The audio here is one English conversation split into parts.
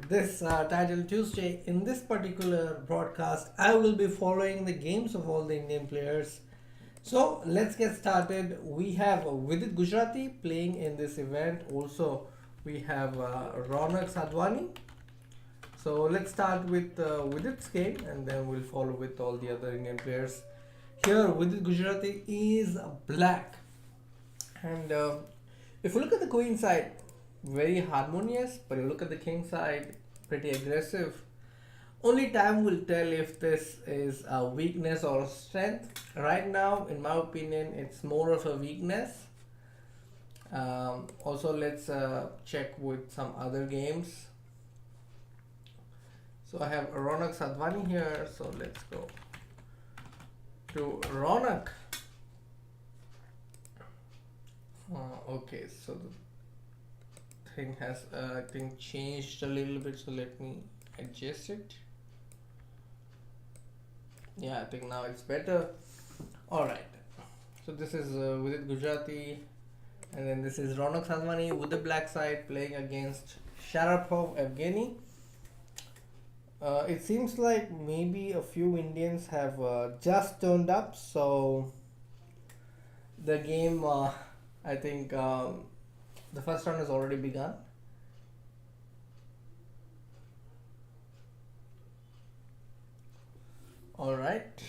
this Title Tuesday. In this particular broadcast, I will be following the games of all the Indian players. So let's get started. We have Vidit Gujarati playing in this event. Also, we have Ronak Sadhwani. So let's start with Vidit's game and then we'll follow with all the other Indian players. Here, Vidit Gujarati is black. And if you look at the queen side, very harmonious, but you look at the king side, pretty aggressive. Only time will tell if this is a weakness or a strength. Right now, in my opinion, it's more of a weakness. Also, let's check with some other games. So I have Ronak Sadhwani here, so let's go to Ronak. Okay, so the thing has I think changed a little bit, so let me adjust it. Yeah, I think now it's better. Alright, so this is Vidit Gujarati, and then this is Ronak Sadhwani with the black side playing against Sharapov Evgeny. It seems like maybe a few Indians have just turned up, so the game I think the first round has already begun. All right.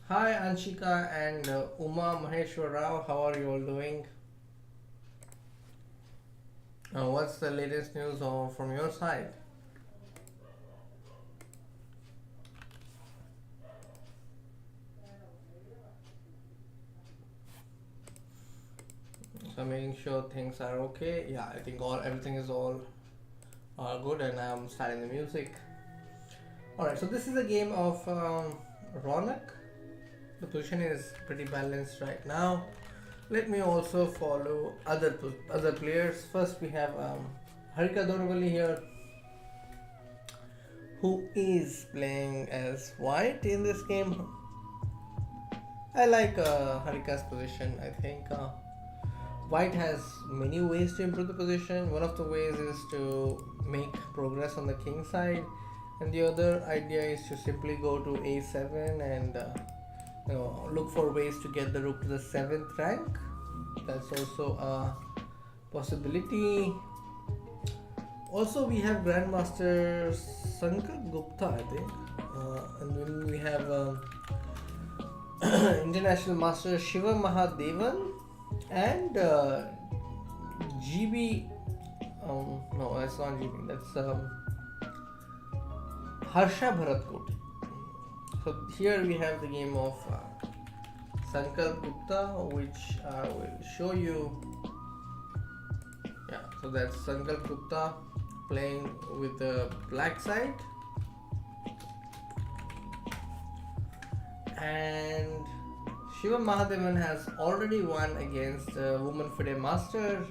Hi Anshika and Uma Maheshwar Rao, how are you all doing? What's the latest news from your side? So making sure things are okay. Yeah, I think everything is all good, and I'm starting the music. Alright, so this is a game of Ronak. The position is pretty balanced right now. Let me also follow other players. First we have Harika Donavalli here, who is playing as white in this game. I like Harika's position. I think white has many ways to improve the position. One of the ways is to make progress on the king side, and the other idea is to simply go to a7 and look for ways to get the rook to the 7th rank. That's also a possibility. Also, we have Grandmaster Sankalp Gupta, I think, and then we have International Master Shiva Mahadevan and GB. No, that's not GB. That's Harsha Bharatkoti. So here we have the game of Sankalp Gupta, which I will show you. Yeah, so that's Sankalp Gupta playing with the black side, and Shiva Mahadevan has already won against Woman FIDE Master.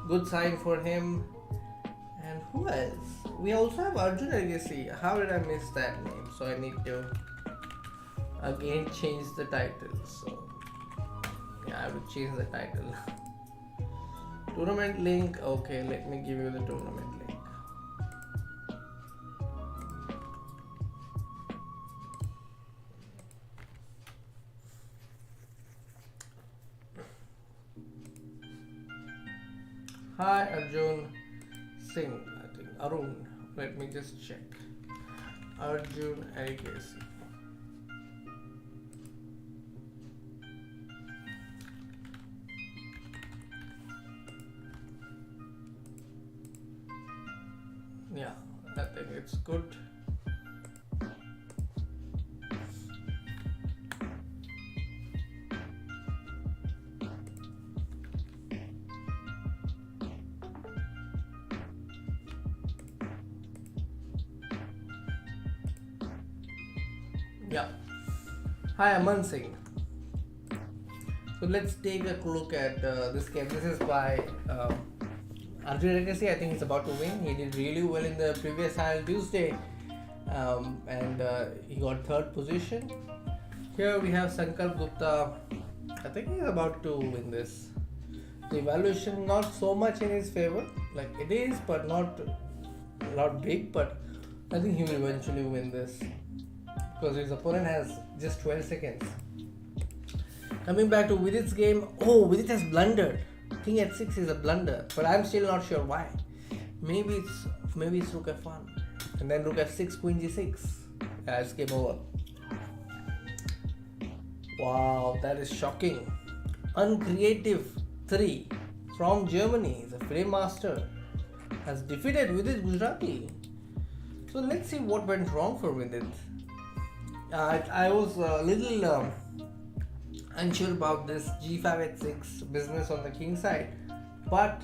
Good sign for him. And who else? We also have Arjun Agassi. How did I miss that name? So I need to again change the title. So yeah, I will change the title. Tournament link. Okay, let me give you the tournament link. Hi Arjun Singh, I think Arun. Let me just check. Arjun Agassi. Yeah, I think it's good. Yeah. Hi Aman Singh. So let's take a look at this game. This is by Arjun Agassi. I think he's about to win. He did really well in the previous Title Tuesday, and he got third position. Here we have Sankalp Gupta. I think he's about to win this. The evaluation not so much in his favor. Like it is, but not big. But I think he will eventually win this because his opponent has just 12 seconds. Coming back to Vidit's game, oh, Vidit has blundered. King h6 is a blunder, but I'm still not sure why. Maybe it's rook f1, and then rook f6, queen g6. Yeah, it's game over. Wow, that is shocking. Uncreative 3 from Germany, the frame master, has defeated Vidit Gujarati. So let's see what went wrong for Vidit. I was a little unsure about this g5 h6 business on the king side, but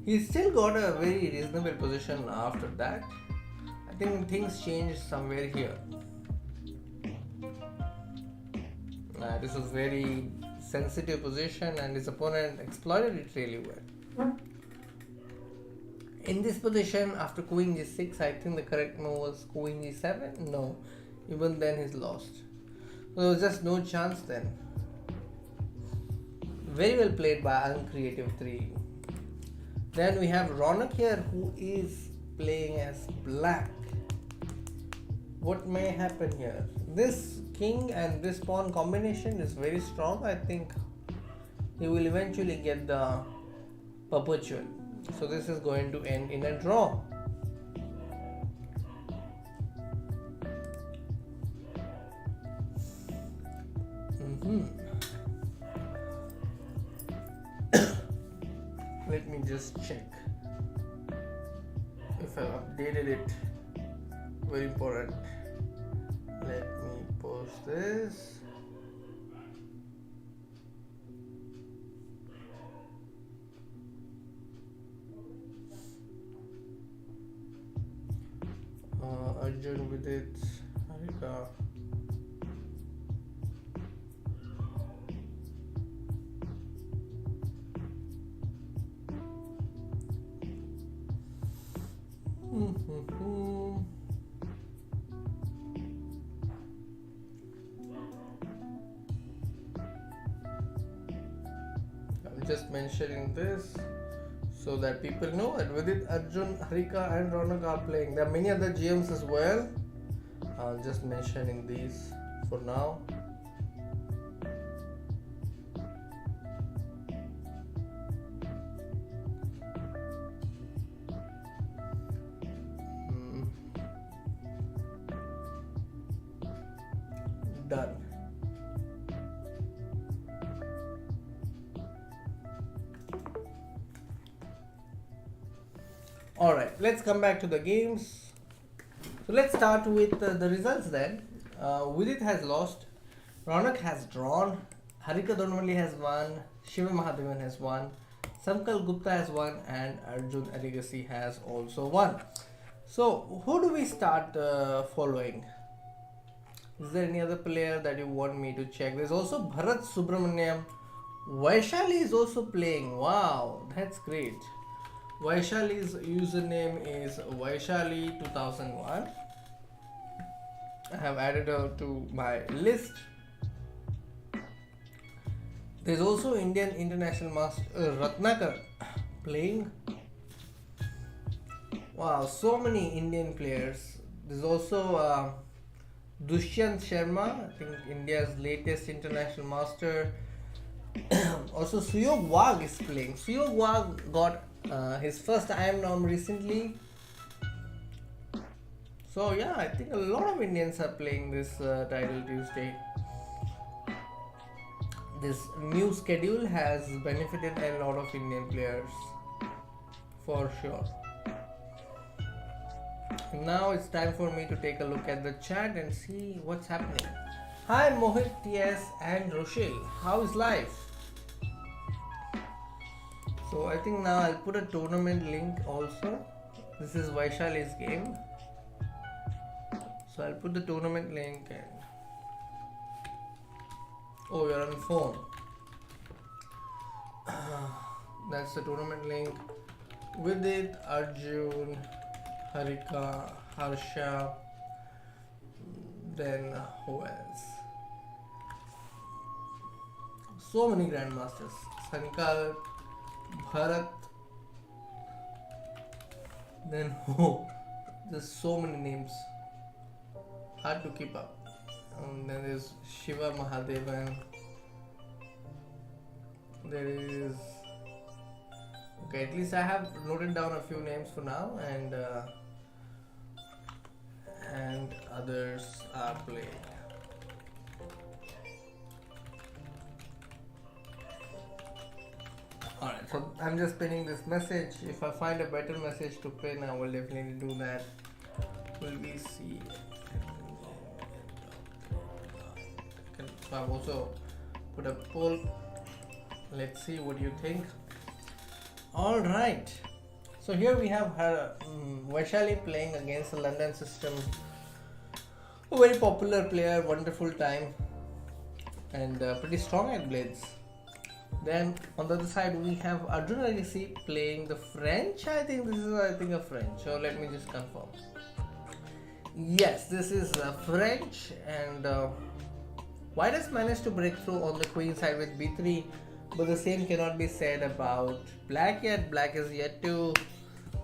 he still got a very reasonable position after that. I think things changed somewhere here. This was very sensitive position and his opponent exploited it really well. In this position, after queen g6, I think the correct move was queen g7. No, even then he's lost. So there was just no chance then. Very well played by Uncreative 3. Then we have Ronak here, who is playing as black. What may happen here? This king and this pawn combination is very strong. I think he will eventually get the perpetual. So this is going to end in a draw. Let me just check if I updated it. Very important. Let me post this. Arjun with it. Harika. I'm just mentioning this so that people know that with it Arjun, Harika and Ronak are playing. There are many other GMs as well. I'll just mentioning these for now. Done. Alright, let's come back to the games. So let's start with the results then. Vidit has lost, Ronak has drawn, Harika Donmali has won, Shiva Mahadevan has won, Samkal Gupta has won, and Arjun Arigasi has also won. So who do we start following? Is there any other player that you want me to check? There's also Bharat Subramaniam. Vaishali is also playing. Wow, that's great. Vaishali's username is Vaishali2001. I have added her to my list. There's also Indian International Master Ratnakar playing. Wow, so many Indian players. There's also Dushyant Sharma, I think India's latest international master. Also Suyog Wag is playing. Suyog Wag got his first IM norm recently. So yeah, I think a lot of Indians are playing this Title Tuesday. This new schedule has benefited a lot of Indian players for sure. Now it's time for me to take a look at the chat and see what's happening. Hi Mohit, TS and Rochelle, how is life? So I think now I'll put a tournament link also. This is Vaishali's game. So I'll put the tournament link and... Oh, you're on phone. That's the tournament link. With it, Arjun, Harika, Harsha, then who else? So many grandmasters. Sankalp, Bharat. Then oh, there's so many names. Hard to keep up. And then there's Shiva Mahadevan. There is okay. At least I have noted down a few names for now, and others are played. Alright, so I'm just pinning this message. If I find a better message to pin, I will definitely do that. Will we see? So I've also put a poll. Let's see what you think. Alright, so here we have her Vaishali playing against the London system. A very popular player, wonderful time, and pretty strong at blades. Then on the other side we have Arjun Arisi playing the French. I think this is a French. So let me just confirm. Yes, this is French, and White has managed to break through on the queen side with b3, but the same cannot be said about Black yet. Black is yet to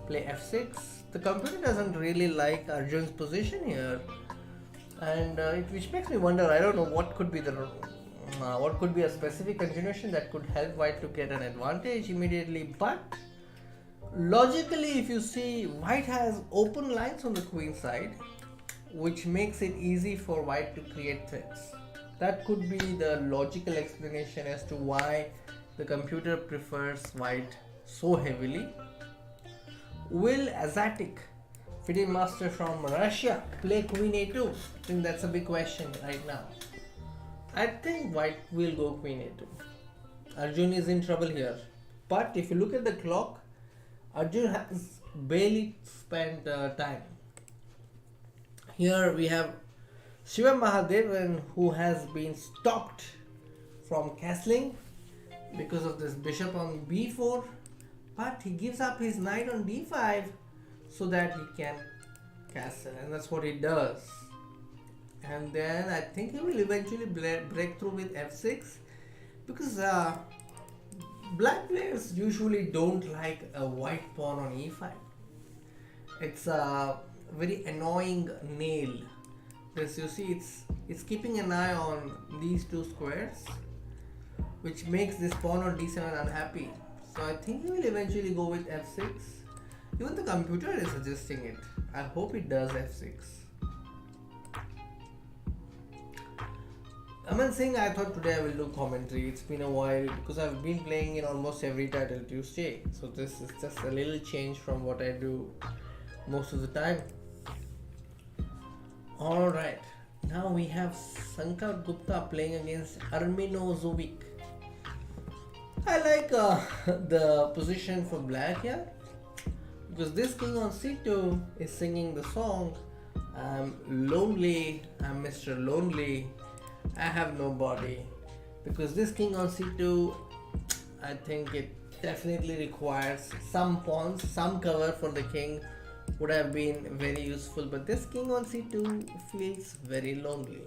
play f6. The computer doesn't really like Arjun's position here, and which makes me wonder. I don't know what could be what could be a specific continuation that could help White to get an advantage immediately. But logically, if you see, White has open lines on the queen side, which makes it easy for White to create threats. That could be the logical explanation as to why the computer prefers White so heavily. Will Azatic, FIDE master from Russia, play Queen A2? I think that's a big question right now. I think White will go Queen A2. Arjun is in trouble here. But if you look at the clock, Arjun has barely spent time. Here we have Shiva Mahadevan, who has been stopped from castling because of this bishop on b4, but he gives up his knight on d5 so that he can castle, and that's what he does. And then I think he will eventually break through with f6, because black players usually don't like a white pawn on e5. It's a very annoying nail. This, you see, it's keeping an eye on these two squares, which makes this pawn on d7 unhappy. So I think he will eventually go with f6. Even the computer is suggesting it. I hope it does f6. Aman Singh, I thought today I will do commentary. It's been a while because I've been playing in almost every title Tuesday. So this is just a little change from what I do most of the time. Alright, now we have Sankat Gupta playing against Arminozovic. I like the position for black here, because this king on c2 is singing the song, I'm lonely, I'm Mr. Lonely, I have nobody. Because this king on c2, I think it definitely requires some pawns, some cover for the king would have been very useful, but this king on c2 feels very lonely.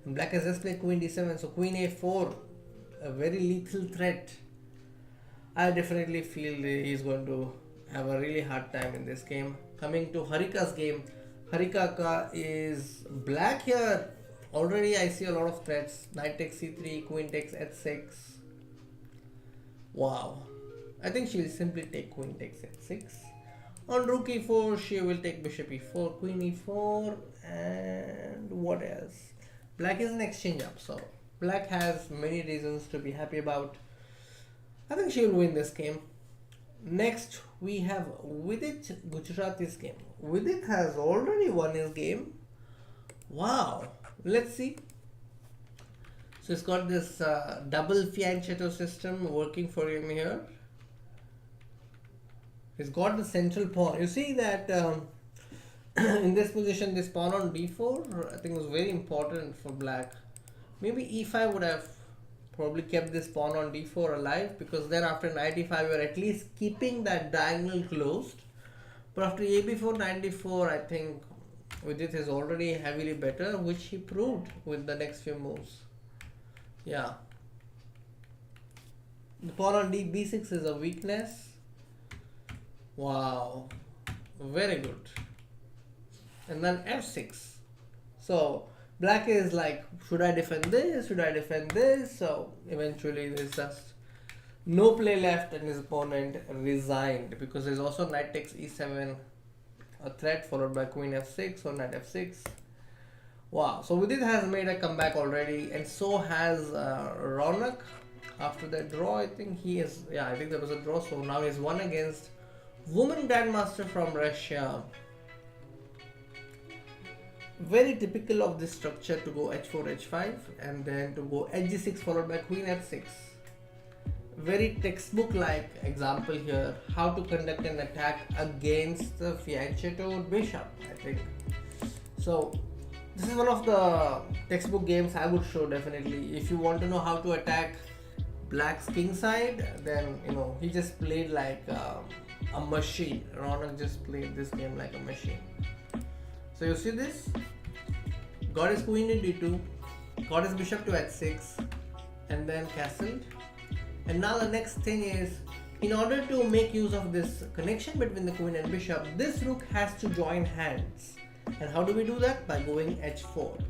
And black has just played queen d7, so queen a4, a very lethal threat. I definitely feel he's going to have a really hard time in this game. Coming to Harika's game, Harika is black here. Already I see a lot of threats. Knight takes c3, queen takes h6. Wow. I think she will simply take queen takes h6. On rook e4, she will take bishop e4, queen e4, and what else? Black is an exchange up, so black has many reasons to be happy about. I think she will win this game. Next, we have Vidit Gujarati's game. Vidit has already won his game. Wow. Let's see. So he's got this double fianchetto system working for him here. He's got the central pawn. You see that in this position, this pawn on d4, I think was very important for black. Maybe e5 would have probably kept this pawn on d4 alive, because then after knight e5, you're at least keeping that diagonal closed. But after ab4, knight d4, I think Vidit is already heavily better, which he proved with the next few moves. Yeah. The pawn on b6 is a weakness. Wow, very good. And then f6. So black is like, should I defend this? Should I defend this? So eventually there's just no play left and his opponent resigned, because there's also knight takes e7, a threat, followed by queen f6 or knight f6. Wow, so Vidit has made a comeback already, and so has Ronak. After that draw, I think he is, yeah, I think there was a draw, so now he's won against woman grandmaster from Russia. Very typical of this structure to go h4, h5, and then to go h6 followed by queen f6. Very textbook like example here, how to conduct an attack against the fianchetto bishop, I think. So this is one of the textbook games I would show definitely. If you want to know how to attack black's king side, then he just played like a machine. Ronak just played this game like a machine. So you see this, got his queen to d2, got his bishop to h6, and then castled. And now the next thing is, in order to make use of this connection between the queen and bishop, this rook has to join hands. And how do we do that? By going h4.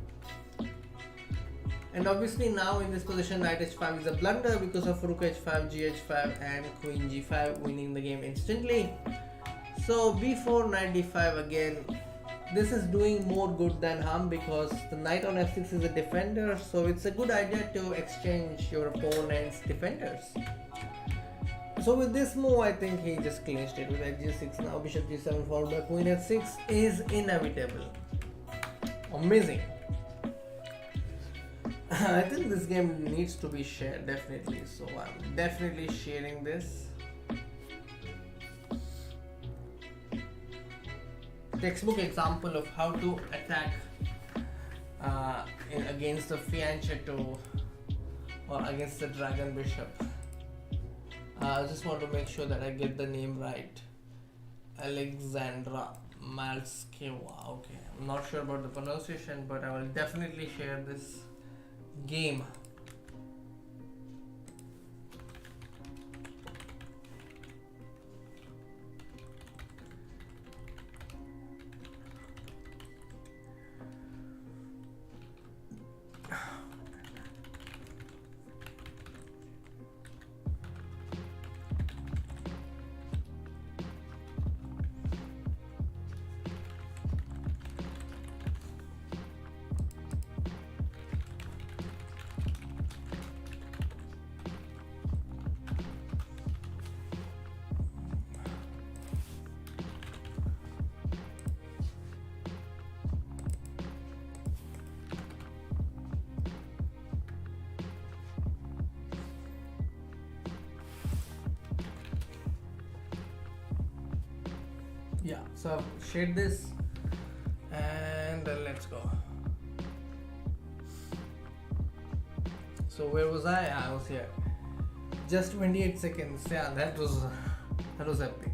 And obviously now in this position knight h5 is a blunder because of rook h5, gh5 and queen g5 winning the game instantly. So b4, knight d5 again. This is doing more good than harm because the knight on f6 is a defender, so it's a good idea to exchange your opponent's defenders. So with this move, I think he just clinched it with h6. Now bishop g7 followed by queen h6 is inevitable. Amazing. I think this game needs to be shared definitely, so I'm definitely sharing this. Textbook example of how to attack against the fianchetto or against the dragon bishop. I just want to make sure that I get the name right. Alexandra Malskeva. Okay, I'm not sure about the pronunciation, but I will definitely share this game. Yeah, so I've shared this and let's go. So where was I? I was here. Just 28 seconds. Yeah, that was epic.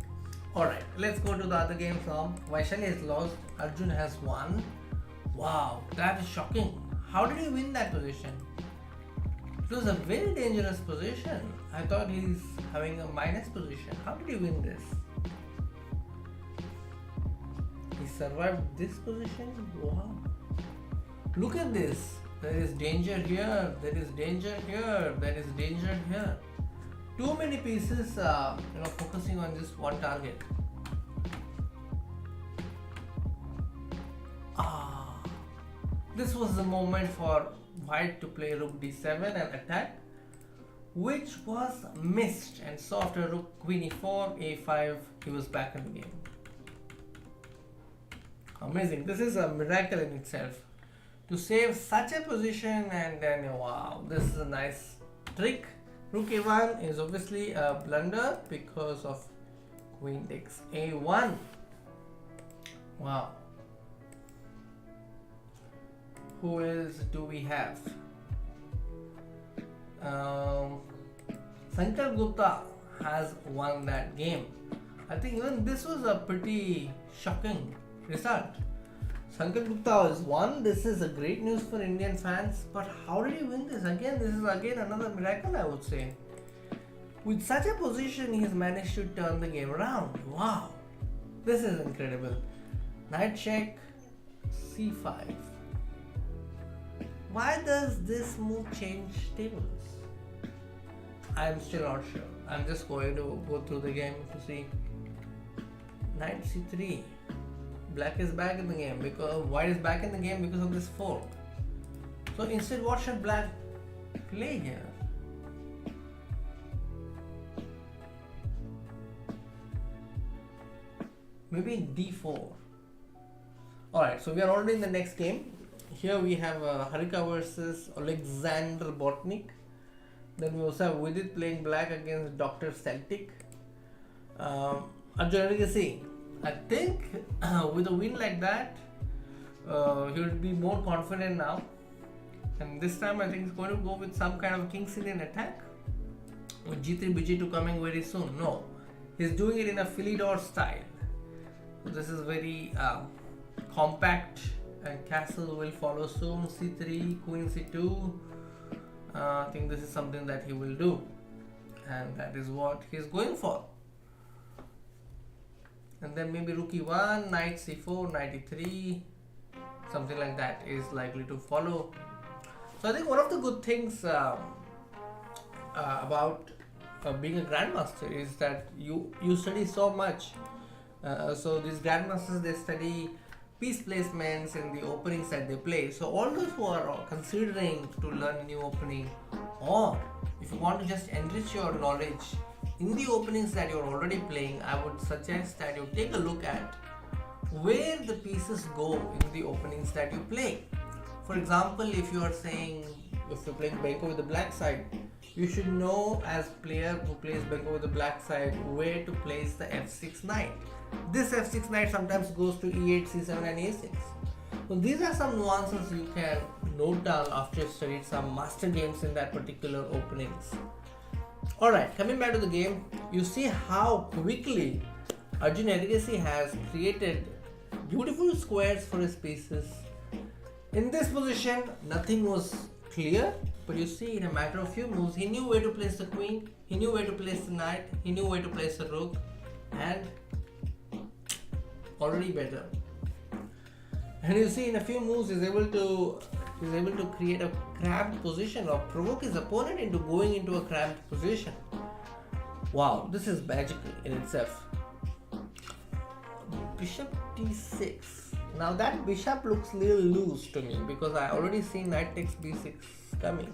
Alright, let's go to the other game from Vaishali has lost, Arjun has won. Wow, that is shocking. How did he win that position? It was a very dangerous position. I thought he's having a minus position. How did he win this? He survived this position? Wow. Look at this. There is danger here, there is danger here, there is danger here. Too many pieces, focusing on just one target. This was the moment for white to play rook d7 and attack, which was missed. And so after rook queen e4, a5, he was back in the game. Amazing. This is a miracle in itself. To save such a position, and then wow, this is a nice trick. Rook a1 is obviously a blunder because of queen takes a1. Wow. Who else do we have? Sankar Gupta has won that game. I think even this was a pretty shocking result. Sankar Gupta has won. This is a great news for Indian fans. But how did he win this? Again, this is again another miracle, I would say. With such a position, he has managed to turn the game around. Wow, this is incredible. Knight check, c5. Why does this move change tables? I'm still not sure. I'm just going to go through the game to see. Knight c3. Black is back in the game because white is back in the game because of this fork. So instead, what should black play here? Maybe d4. Alright, so we are already in the next game. Here we have Harika versus Alexander Botnik. Then we also have Vidit playing black against Dr. Celtic. Arjun, I think with a win like that, he will be more confident now. And this time I think he's going to go with some kind of King's Indian attack. With G3, BG2 coming very soon. No, he's doing it in a Philidor style. So this is very compact, and castle will follow soon. C3, Queen C2. I think this is something that he will do, and that is what he is going for. And then maybe Rook E1, Knight C4, Knight E3, something like that is likely to follow. So I think one of the good things about being a grandmaster is that you study so much. So these grandmasters, they study piece placements in the openings that they play. So all those who are considering to learn a new opening, or if you want to just enrich your knowledge in the openings that you're already playing, I would suggest that you take a look at where the pieces go in the openings that you play. For example, if you are saying, if you're playing Benko with the black side, you should know as player who plays Benko with the black side where to place the f6 knight. This f6 knight sometimes goes to e8, c7 and a6. So these are some nuances you can note down after you've studied some master games in that particular openings. Alright, coming back to the game, you see how quickly Arjun Ergesi has created beautiful squares for his pieces. In this position, nothing was clear, but you see, in a matter of few moves, he knew where to place the queen, he knew where to place the knight, he knew where to place the rook, and already better. And you see, in a few moves, he's able to create a cramped position or provoke his opponent into going into a cramped position. Wow, this is magical in itself. Bishop d6. Now that bishop looks a little loose to me because I already see knight takes b6 coming.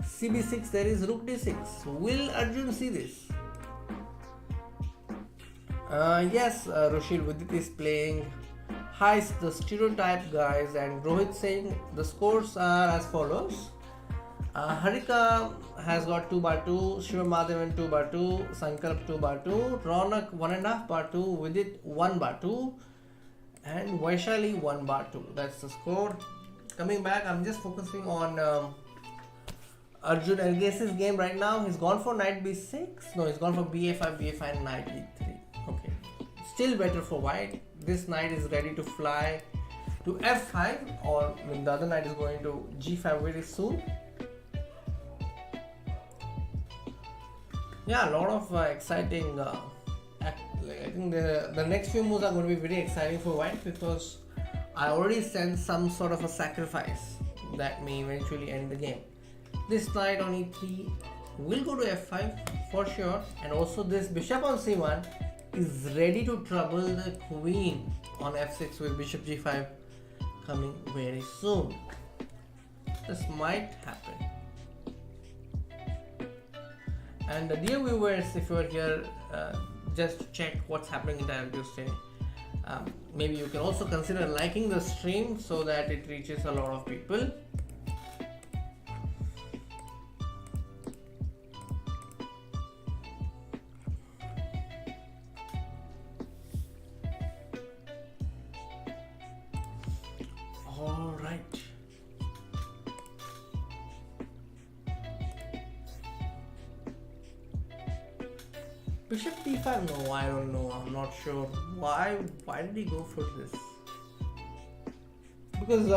cb6, there is rook d6. Will Arjun see this? Yes, Rushil Vidit is playing Hi, the stereotype guys, and Rohit saying the scores are as follows. Harika has got 2 bar 2, Shiva Madhavan 2 bar 2, Sankalp 2 bar 2, Ronak 1.5 bar 2, Vidit 1 bar 2, and Vaishali 1 bar 2. That's the score. Coming back, I'm just focusing on Arjun Ergesi's game right now. He's gone for knight b6. No, he's gone for ba5, ba5 and knight e3. Okay. Still better for white. This knight is ready to fly to f5, or the other knight is going to g5 very soon. Yeah, a lot of exciting I think the next few moves are going to be very exciting for white because I already sense some sort of a sacrifice that may eventually end the game. This knight on e3 will go to f5 for sure, and also this bishop on c1 is ready to trouble the queen on f6 with bishop g5 coming very soon. This might happen. And dear viewers, if you are here just to check what's happening in the Tuesday, maybe you can also consider liking the stream so that it reaches a lot of people. Bishop d5, no, I don't know, I'm not sure. Why did he go for this? Because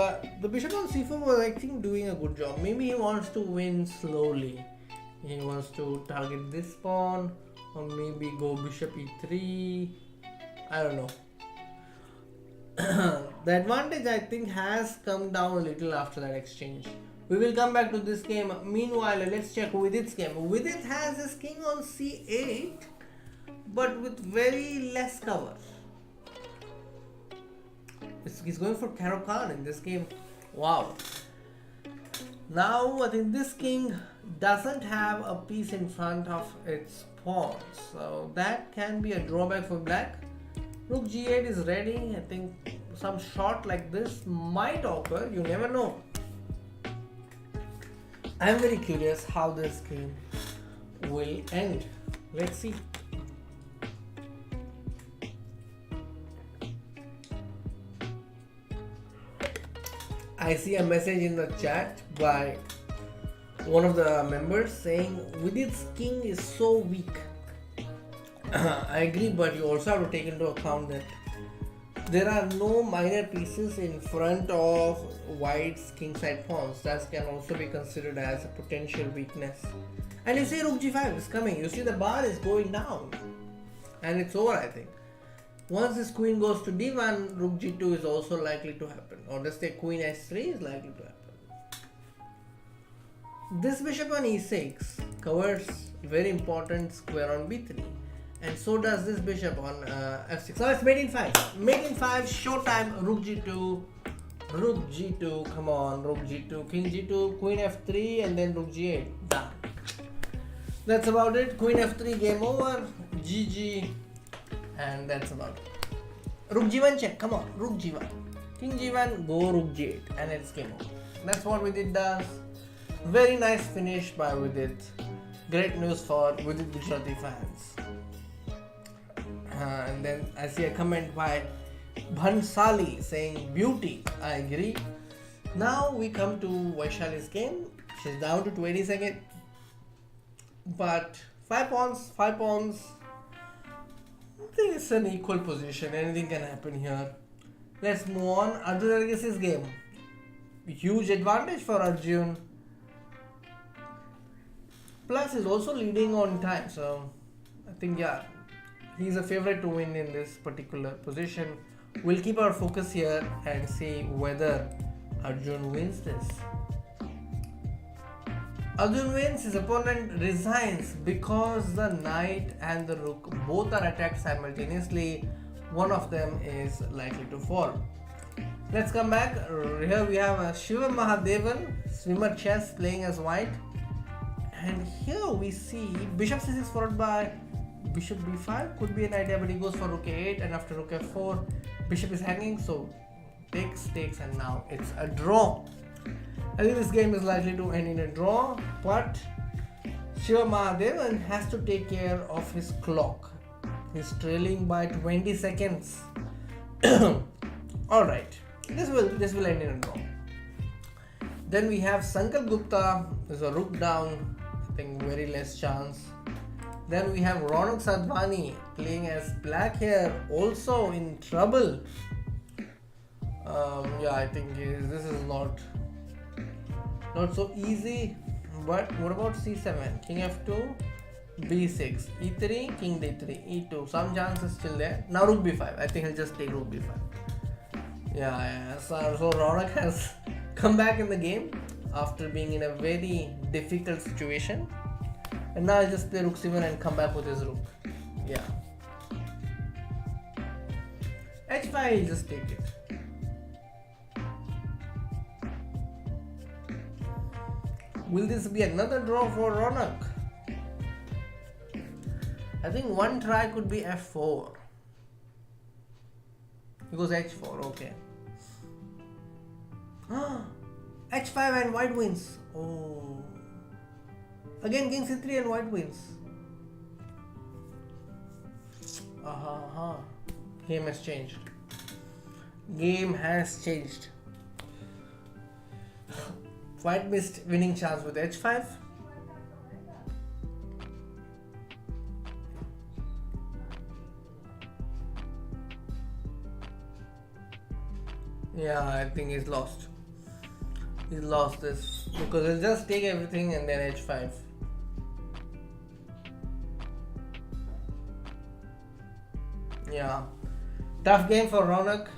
the bishop on c4 was, I think, doing a good job. Maybe he wants to win slowly. He wants to target this pawn, or maybe go bishop e3. I don't know. The advantage I think has come down a little after that exchange. We will come back to this game. Meanwhile, let's check Vidit's game. Vidit has his king on c8, but with very less cover. He's going for Caro-Kann in this game. Wow. Now I think this king doesn't have a piece in front of its pawns, so that can be a drawback for black. Rook g8 is ready. I think some shot like this might occur. You never know. I'm very curious how this game will end. Let's see. I see a message in the chat by one of the members saying Vidit's king is so weak. I agree, but you also have to take into account that there are no minor pieces in front of white's kingside pawns. That can also be considered as a potential weakness. And you see rook g5 is coming. You see the bar is going down. And it's over, I think. Once this queen goes to d1, rook g2 is also likely to happen. Or let's say queen s3 is likely to happen. This bishop on e6 covers very important square on b3. And so does this bishop on f6. Now it's mate in 5. Mate in 5, showtime, rook g2, rook g2, come on, rook g2, king g2, queen f3, and then rook g8. Done. That's about it. Queen f3, game over, GG, and that's about it. Rook g1 check, come on, rook g1. King g1, go rook g8, and it's game over. That's what Vidit does. Very nice finish by Vidit. Great news for Vidit Gujarati fans. And then I see a comment by Bhansali saying beauty. I agree. Now we come to Vaishali's game. She's down to 20 seconds. But 5 pawns. I think it's an equal position. Anything can happen here. Let's move on. Arjun Nargis's game. Huge advantage for Arjun. Plus he's also leading on time. So I think he's a favorite to win in this particular position. We'll keep our focus here and see whether Arjun wins this. Arjun wins, his opponent resigns because the knight and the rook both are attacked simultaneously. One of them is likely to fall. Let's come back. Here we have Shiva Mahadevan, swimmer chess playing as white. And here we see bishop c6 followed by bishop b5 could be an idea, but he goes for rook a8, and after rook f4 bishop is hanging, so takes, and now it's a draw. I think this game is likely to end in a draw, but Shiva Mahadevan has to take care of his clock. He's trailing by 20 seconds. Alright, this will end in a draw. Then we have Sankalp Gupta. There's a rook down, I think very less chance. Then we have Ronak Sadhwani playing as black here, also in trouble. I think this is not so easy. But what about c7, king f2, b6, e3, king d3, e2. Some chance is still there. Now rook b5. I think he'll just take rook b5. So Ronak has come back in the game after being in a very difficult situation. And now I'll just play rook c1 and come back with his rook. h5, I'll just take it. Will this be another draw for Ronak? I think one try could be f4. He goes h4, okay. h5 and white wins. Oh. Again king c3 and white wins. Game has changed. White missed winning chance with h5. I think he's lost. He's lost this because he'll just take everything and then h5. Yeah, tough game for Ronak,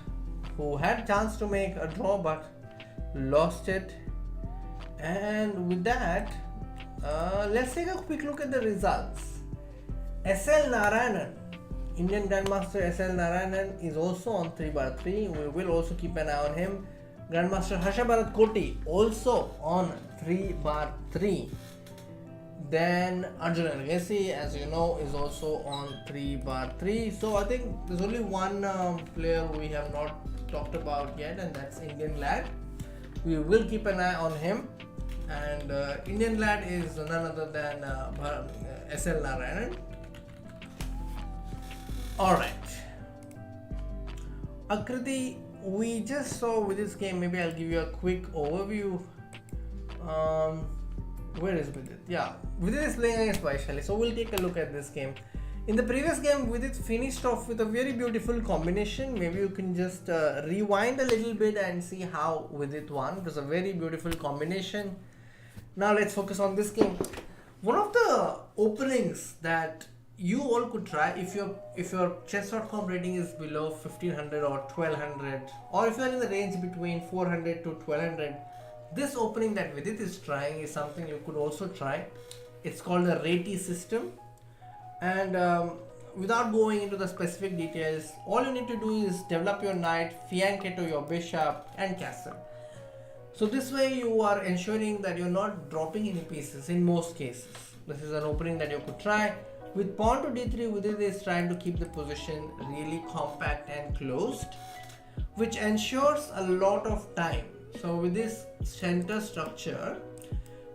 who had chance to make a draw but lost it. And with that, let's take a quick look at the results. S.L.Narayanan, Indian Grandmaster S.L.Narayanan is also on 3/3. We will also keep an eye on him. Grandmaster Harshabharat Koti also on 3/3. Then Arjun Ergesi, as you know, is also on 3/3. So I think there's only one player we have not talked about yet, and that's IndianLad. We will keep an eye on him. And IndianLad is none other than S.L.Narayanan. Alright. Akriti, we just saw with this game, maybe I'll give you a quick overview. Where is Vidit? Yeah, Vidit is playing against Vaishali, so we'll take a look at this game. In the previous game, Vidit finished off with a very beautiful combination. Maybe you can just rewind a little bit and see how Vidit won. It was a very beautiful combination. Now let's focus on this game. One of the openings that you all could try if your chess.com rating is below 1500 or 1200, or if you are in the range between 400 to 1200, this opening that Vidit is trying is something you could also try. It's called the Reti system, and without going into the specific details, all you need to do is develop your knight, fianchetto your bishop and castle. So this way you are ensuring that you're not dropping any pieces in most cases. This is an opening that you could try. With pawn to d3, Vidit is trying to keep the position really compact and closed, which ensures a lot of time. So with this center structure,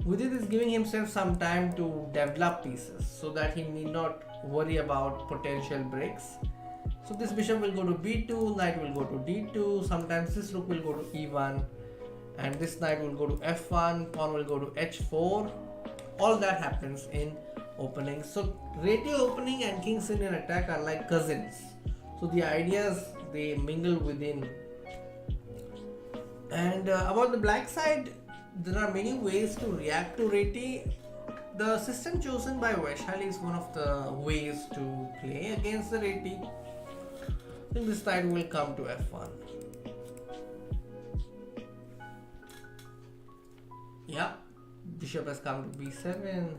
Vidit is giving himself some time to develop pieces so that he need not worry about potential breaks. So this bishop will go to b2, knight will go to d2, sometimes this rook will go to e1, and this knight will go to f1, pawn will go to h4. All that happens in opening. So Reti opening and King's Indian attack are like cousins. So the ideas, they mingle within. And about the black side, there are many ways to react to Reti. The system chosen by Vaishali is one of the ways to play against the Reti. I think this knight will come to f1. Yeah, bishop has come to b7.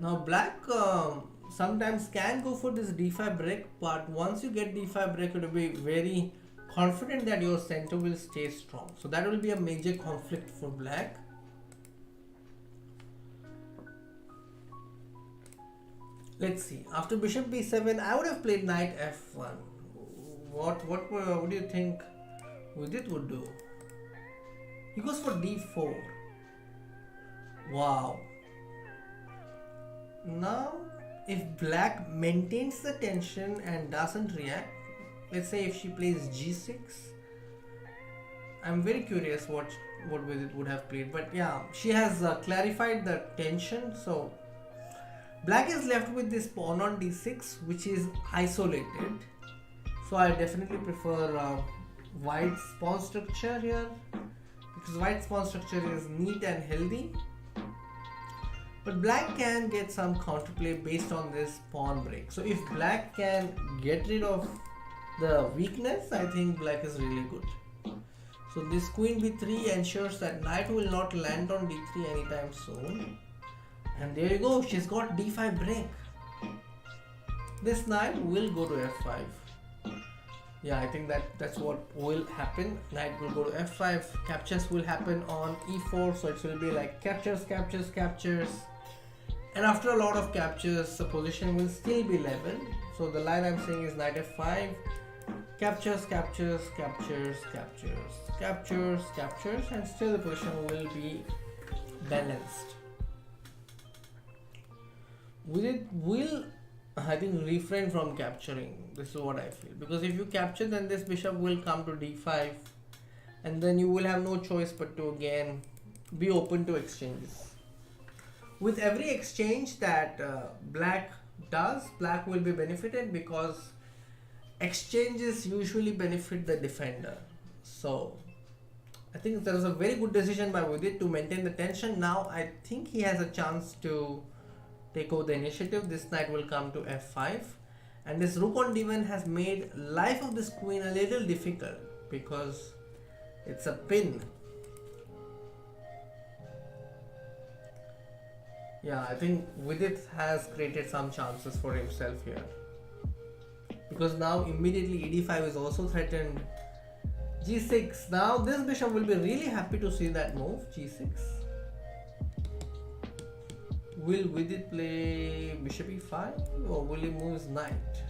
Now black sometimes can go for this d5 break, but once you get d5 break, it will be very confident that your center will stay strong. So that will be a major conflict for black. Let's see. After bishop b7, I would have played knight f1. What do you think Vidit would do? He goes for d4. Wow. Now, if black maintains the tension and doesn't react, let's say if she plays g6, I'm very curious what Vidit would have played. But yeah, she has clarified the tension. So black is left with this pawn on d6, which is isolated. So I definitely prefer white's pawn structure here, because white's pawn structure is neat and healthy. But black can get some counterplay based on this pawn break. So if black can get rid of the weakness, I think black is really good. So this queen b3 ensures that knight will not land on d3 anytime soon. And there you go, she's got d5 break. This knight will go to f5. Yeah, I think that's what will happen. Knight will go to f5. Captures will happen on e4. So it will be like captures, captures, captures. And after a lot of captures, the position will still be level. So the line I'm saying is knight f5. Captures, captures, captures, captures, captures, captures, and still the position will be balanced. It will, I think, refrain from capturing. This is what I feel, because if you capture, then this bishop will come to d5, and then you will have no choice but to again be open to exchanges. With every exchange that black does, black will be benefited, because exchanges usually benefit the defender. So I think there was a very good decision by Vidit to maintain the tension. Now I think he has a chance to take over the initiative. This knight will come to f5, and this rook on d1 has made life of this queen a little difficult because it's a pin. Yeah, I think Vidit has created some chances for himself here, because now immediately e5 is also threatened. g6. Now this bishop will be really happy to see that move. g6. Will Vidit play bishop e5 or will he move his knight?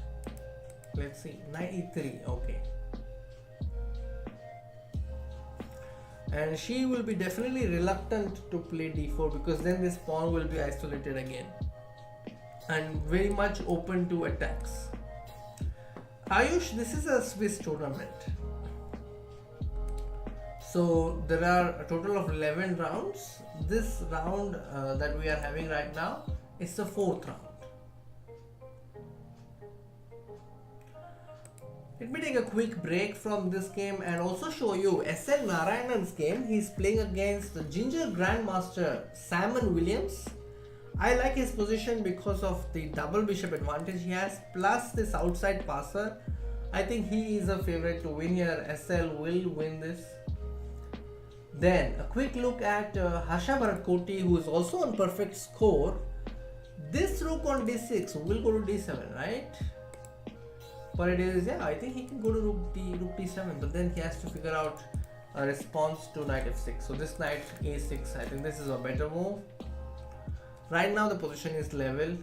Let's see. Knight e3. Okay. And she will be definitely reluctant to play d4, because then this pawn will be isolated again and very much open to attacks. Ayush, this is a Swiss tournament, so there are a total of 11 rounds. This round that we are having right now is the 4th round. Let me take a quick break from this game and also show you S.L.Narayanan's game. He's playing against the Ginger Grandmaster Salmon Williams. I like his position because of the double bishop advantage he has, plus this outside passer. I think he is a favorite to win here. SL will win this. Then a quick look at Harsha Bharatkoti, who is also on perfect score. This rook on d6 will go to d7, right? But it is, yeah, I think he can go to rook d7, but then he has to figure out a response to knight f6. So this knight a6, I think this is a better move. Right now the position is level.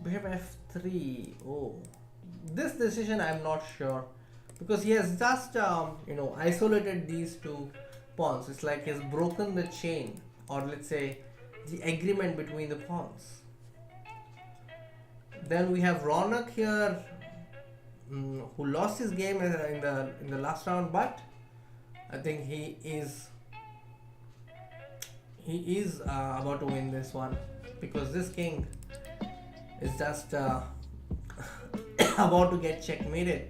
Bishop f3. Oh, this decision I'm not sure, because he has just isolated these two pawns. It's like he has broken the chain, or let's say the agreement between the pawns. Then we have Ronak here, who lost his game in the last round, but I think he is about to win this one, because this king is just about to get checkmated.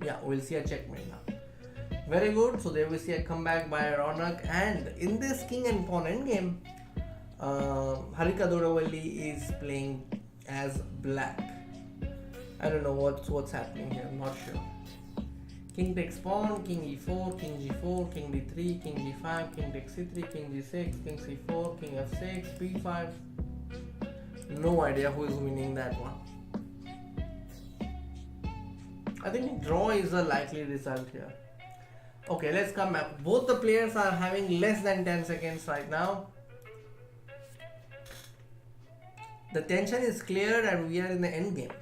Yeah, we'll see a checkmate now. Very good. So there we see a comeback by Ronak, and in this king and pawn endgame, Harika Doravalli is playing as black. I don't know what's happening here. I'm not sure. King takes pawn, king e4, king g4, king d3, king g5, king takes c3, king g6, king c4, king f6, b5. No idea who is winning that one. I think draw is a likely result here. Okay, let's come back. Both the players are having less than 10 seconds right now. The tension is cleared and we are in the end game.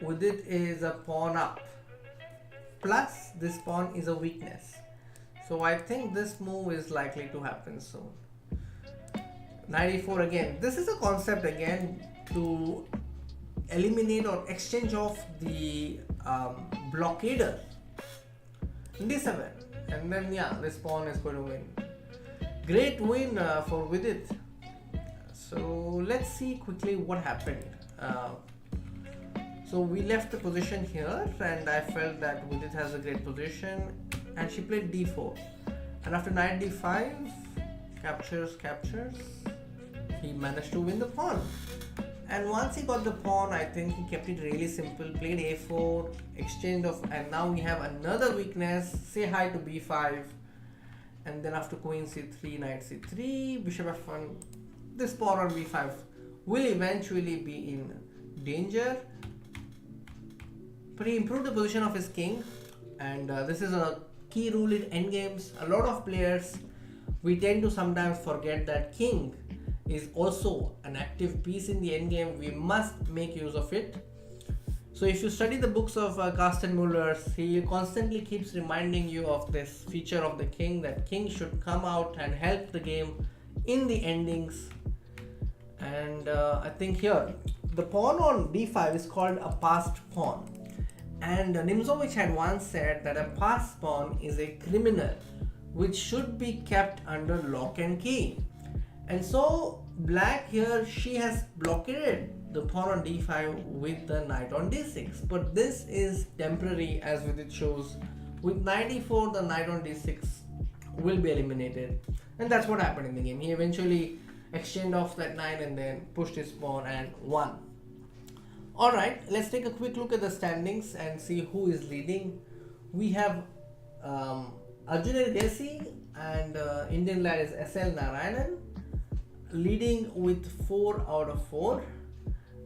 With it is a pawn up. Plus this pawn is a weakness. So I think this move is likely to happen soon. Knight e4 again. This is a concept again to eliminate or exchange off the blockader. d7. And then yeah, this pawn is going to win. Great win for Vidit. So let's see quickly what happened. So we left the position here, and I felt that Vidit has a great position, and she played d4. And after knight d5, captures, he managed to win the pawn. And once he got the pawn, I think he kept it really simple. Played a4, exchange of, and now we have another weakness. Say hi to b5, and then after queen c3, knight c3, bishop f1. This pawn on b5 will eventually be in danger. But he improved the position of his king, and this is a key rule in endgames. A lot of players, we tend to sometimes forget that king is also an active piece in the endgame. We must make use of it. So if you study the books of Carsten Muller's, he constantly keeps reminding you of this feature of the king, that king should come out and help the game in the endings. And I think here the pawn on d5 is called a passed pawn, and Nimzowitsch had once said that a passed pawn is a criminal which should be kept under lock and key. And so black here, she has blockaded the pawn on d5 with the knight on d6, but this is temporary, as with it shows. With knight e4, the knight on d6 will be eliminated, and that's what happened in the game. He eventually exchanged off that knight and then pushed his pawn and won. Alright, let's take a quick look at the standings and see who is leading. We have Arjun Ergesi and IndianLad is S.L.Narayanan leading with 4 out of 4.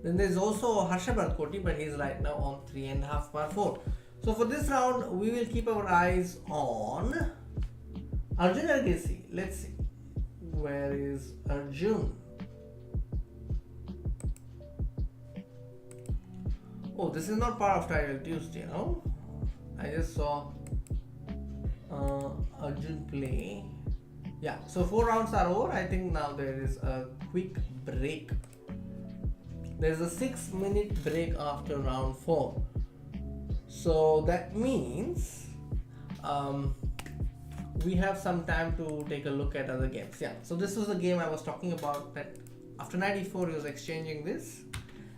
Then there's also Harshabhat Koti, but he's right now on 3.5 par 4. So for this round, we will keep our eyes on Arjun Ergesi. Let's see. Where is Arjun? Oh, this is not part of Title Tuesday, no? I just saw Arjun play. Yeah, so 4 rounds are over. I think now there is a quick break. There's a 6-minute break after round 4. So that means we have some time to take a look at other games. Yeah, so this was the game I was talking about, that after knight e4 he was exchanging this.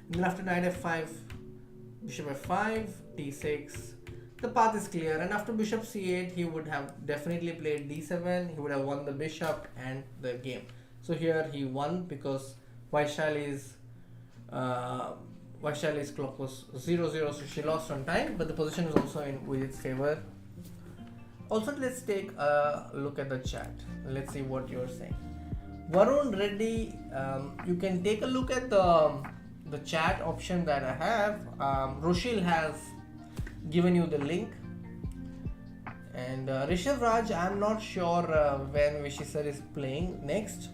And then after knight f5, bishop f5, d6. The path is clear, and after bishop c8 he would have definitely played d7. He would have won the bishop and the game. So here he won because Vaishali's clock was 0-0, so she lost on time, but the position is also in Vidit's favor. Also, let's take a look at the chat. Let's see what you're saying. Varun Reddy, you can take a look at the chat option that I have. Roshil has given you the link. And Rishabh Raj, I'm not sure when Vishisar is playing next.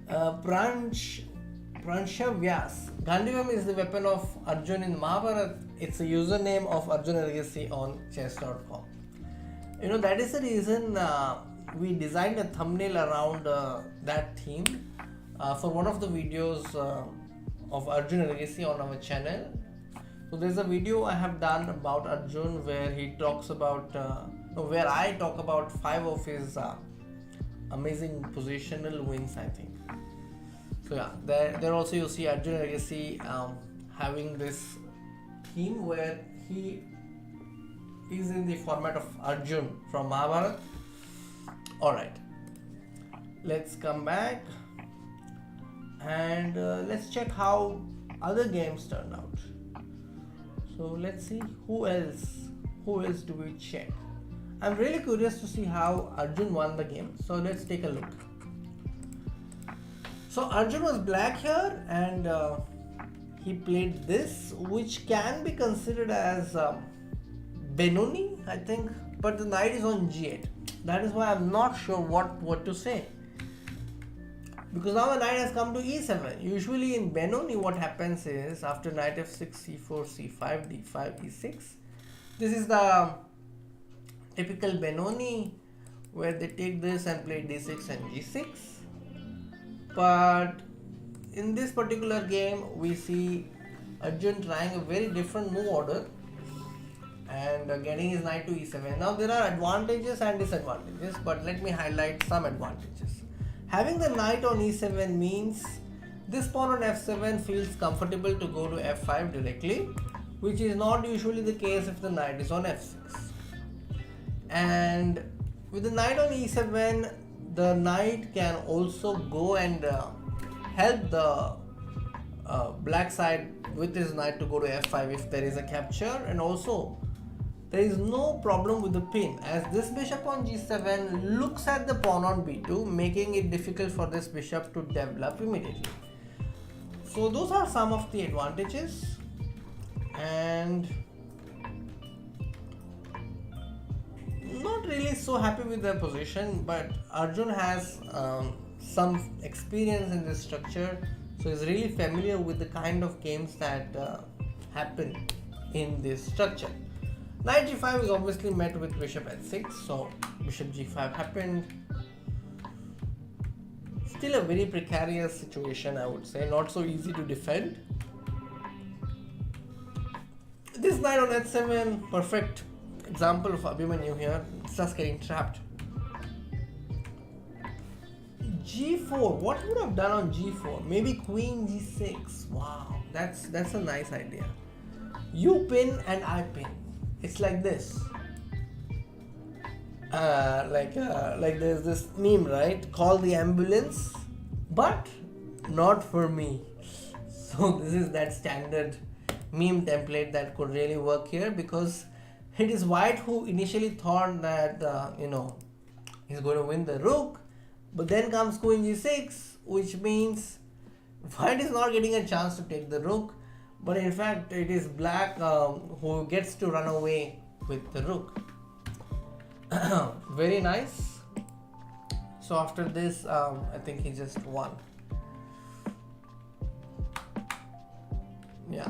Pransha Vyas, Gandivam is the weapon of Arjun in Mahabharata. It's a username of Arjun Ergesi on chess.com. You know, that is the reason we designed a thumbnail around that theme for one of the videos of Arjun Ergesi on our channel. So there's a video I have done about Arjun where he talks about, where I talk about 5 of his amazing positional wins, I think. So yeah, there also you see Arjun Ergesi having this theme where he is in the format of Arjun from Mahabharata. Alright, let's come back and let's check how other games turned out. So let's see who else do we check. I'm really curious to see how Arjun won the game, so let's take a look. So Arjun was black here and he played this, which can be considered as Benoni, I think, but the knight is on g8. That is why I'm not sure what to say. Because now the knight has come to e7. Usually in Benoni what happens is after knight f6, c4, c5, d5, e6. This is the typical Benoni where they take this and play d6 and g6. But in this particular game we see Arjun trying a very different move order and getting his knight to e7. Now there are advantages and disadvantages, but let me highlight some advantages. Having the knight on e7 means this pawn on f7 feels comfortable to go to f5 directly, which is not usually the case if the knight is on f6. And with the knight on e7, the knight can also go and help the black side with his knight to go to f5 if there is a capture, and also there is no problem with the pin as this bishop on g7 looks at the pawn on b2, making it difficult for this bishop to develop immediately. So those are some of the advantages, and not really so happy with the position, but Arjun has some experience in this structure, so he's really familiar with the kind of games that happen in this structure. Knight g5 is obviously met with bishop h6, so bishop g5 happened. Still a very precarious situation, I would say, not so easy to defend. This knight on h7, perfect example of Abhimanyu here, it's just getting trapped. g4, what would have done on g4? Maybe queen g6. Wow, that's a nice idea. You pin and I pin. It's like this. Like there's this meme, right? Call the ambulance, but not for me. So this is that standard meme template that could really work here, because it is White who initially thought that he's going to win the rook, but then comes Queen G6, which means White is not getting a chance to take the rook, but in fact it is Black who gets to run away with the rook. Very nice. So after this, I think he just won. Yeah,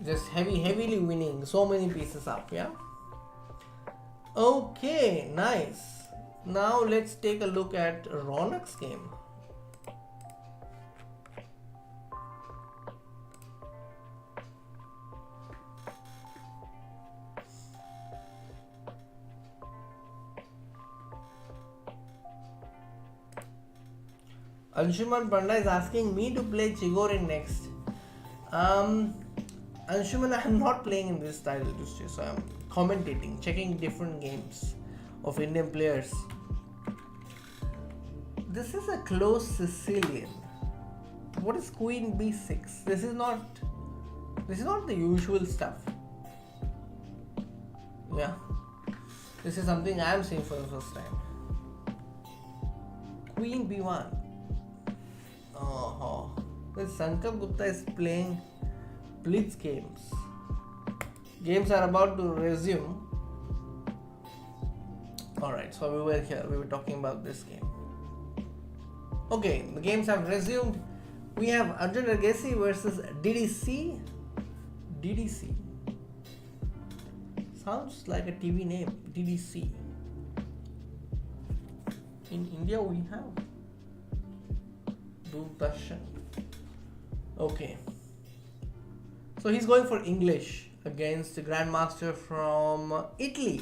just heavily winning, so many pieces up. Yeah. Okay, nice. Now let's take a look at Ronak's game. Anshuman Panda is asking me to play Chigorin next. Anshuman, I am not playing in this title Tuesday, so I am commentating, checking different games of Indian players. This is a close Sicilian. What is Queen B6? This is not the usual stuff. Yeah, this is something I am seeing for the first time. Queen B1. Oh, this Sankalp Gupta is playing Blitz games. Games are about to resume. Alright, so we were talking about this game. Okay, the games have resumed. We have Arjun Agassi versus DDC. DDC. Sounds like a TV name. DDC. In India we have Doordarshan. Okay. So he's going for English against the Grandmaster from Italy.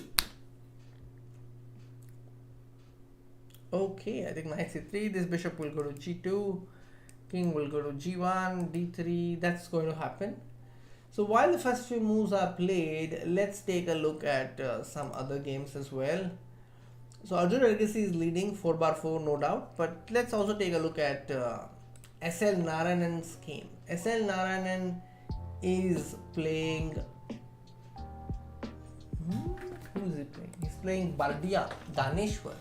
Okay, I think knight c3. This bishop will go to g2. King will go to g1, d3. That's going to happen. So while the first few moves are played, let's take a look at some other games as well. So Arjun Agassi is leading 4/4, no doubt. But let's also take a look at S.L.Narayanan's game. S.L.Narayanan is playing. Who is he playing? He's playing Bardia Daneshwar.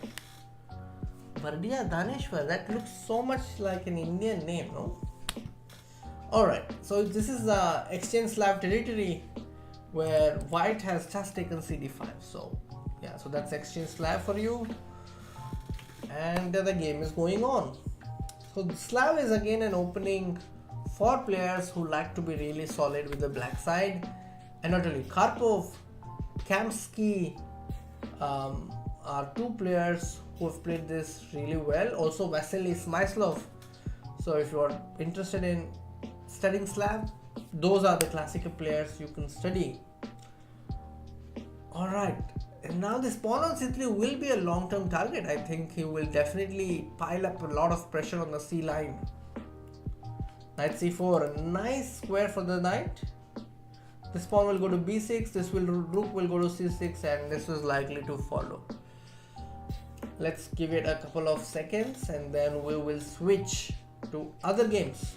Bardia Daneshwar. That looks so much like an Indian name, no? Alright, so this is exchange Slav territory where White has just taken CD5. So, yeah, so that's exchange Slav for you. And the game is going on. So, Slav is again an opening for players who like to be really solid with the black side. And not only Karpov, Kamsky are two players who have played this really well. Also, Vasily Smyslov. So, if you are interested in studying Slav, those are the classical players you can study. Alright, and now this pawn on c3 will be a long-term target. I think he will definitely pile up a lot of pressure on the c line. Knight c4, a nice square for the knight. This pawn will go to b6, rook will go to c6, and this is likely to follow. Let's give it a couple of seconds and then we will switch to other games.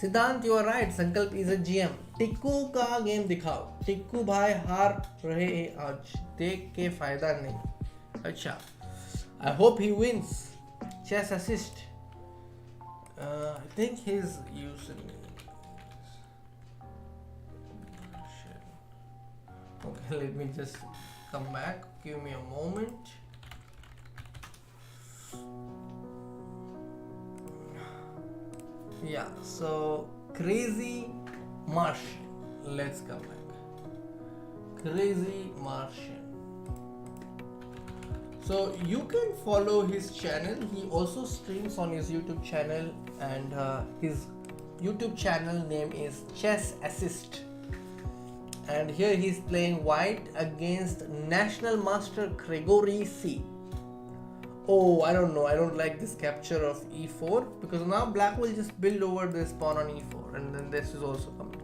सिद्धांत, you are right. संकल्प is a GM. Tikku का game दिखाओ. टिक्कू भाई हार रहे हैं आज. देख के फायदा नहीं. अच्छा. I hope he wins. Chess assist. I think he's using. Okay, let me just come back. Give me a moment. Yeah, so Crazy Martian. Let's come back. Crazy Martian. So you can follow his channel. He also streams on his YouTube channel, and his YouTube channel name is Chess Assist. And here he's playing White against National Master Gregory C. Oh, I don't know. I don't like this capture of e4, because now black will just build over this pawn on e4, and then this is also coming.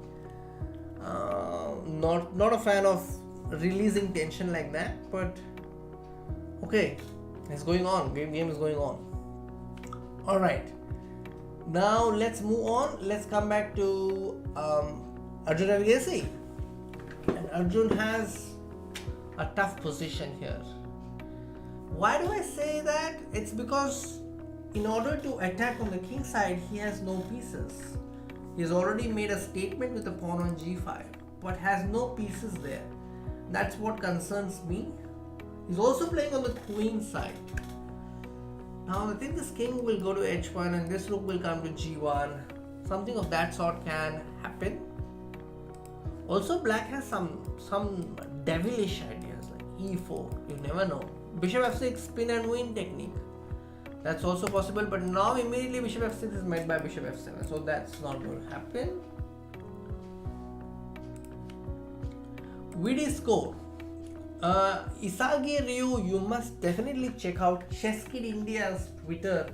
Not a fan of releasing tension like that, but Okay, it's going on. Game is going on. All right. Now let's move on. Let's come back to Arjun Navigasi. And Arjun has a tough position here. Why do I say that? It's because in order to attack on the king side, he has no pieces. He has already made a statement with the pawn on g5, but has no pieces there. That's what concerns me. He's also playing on the queen side. Now I think this king will go to h1 and this rook will come to g1. Something of that sort can happen. Also, black has some devilish ideas like e4. You never know. Bishop f6 spin and win technique. That's also possible, but now immediately bishop f6 is met by bishop f7, so that's not going to happen. VD score. Isagi Ryu, you must definitely check out ChessKid India's Twitter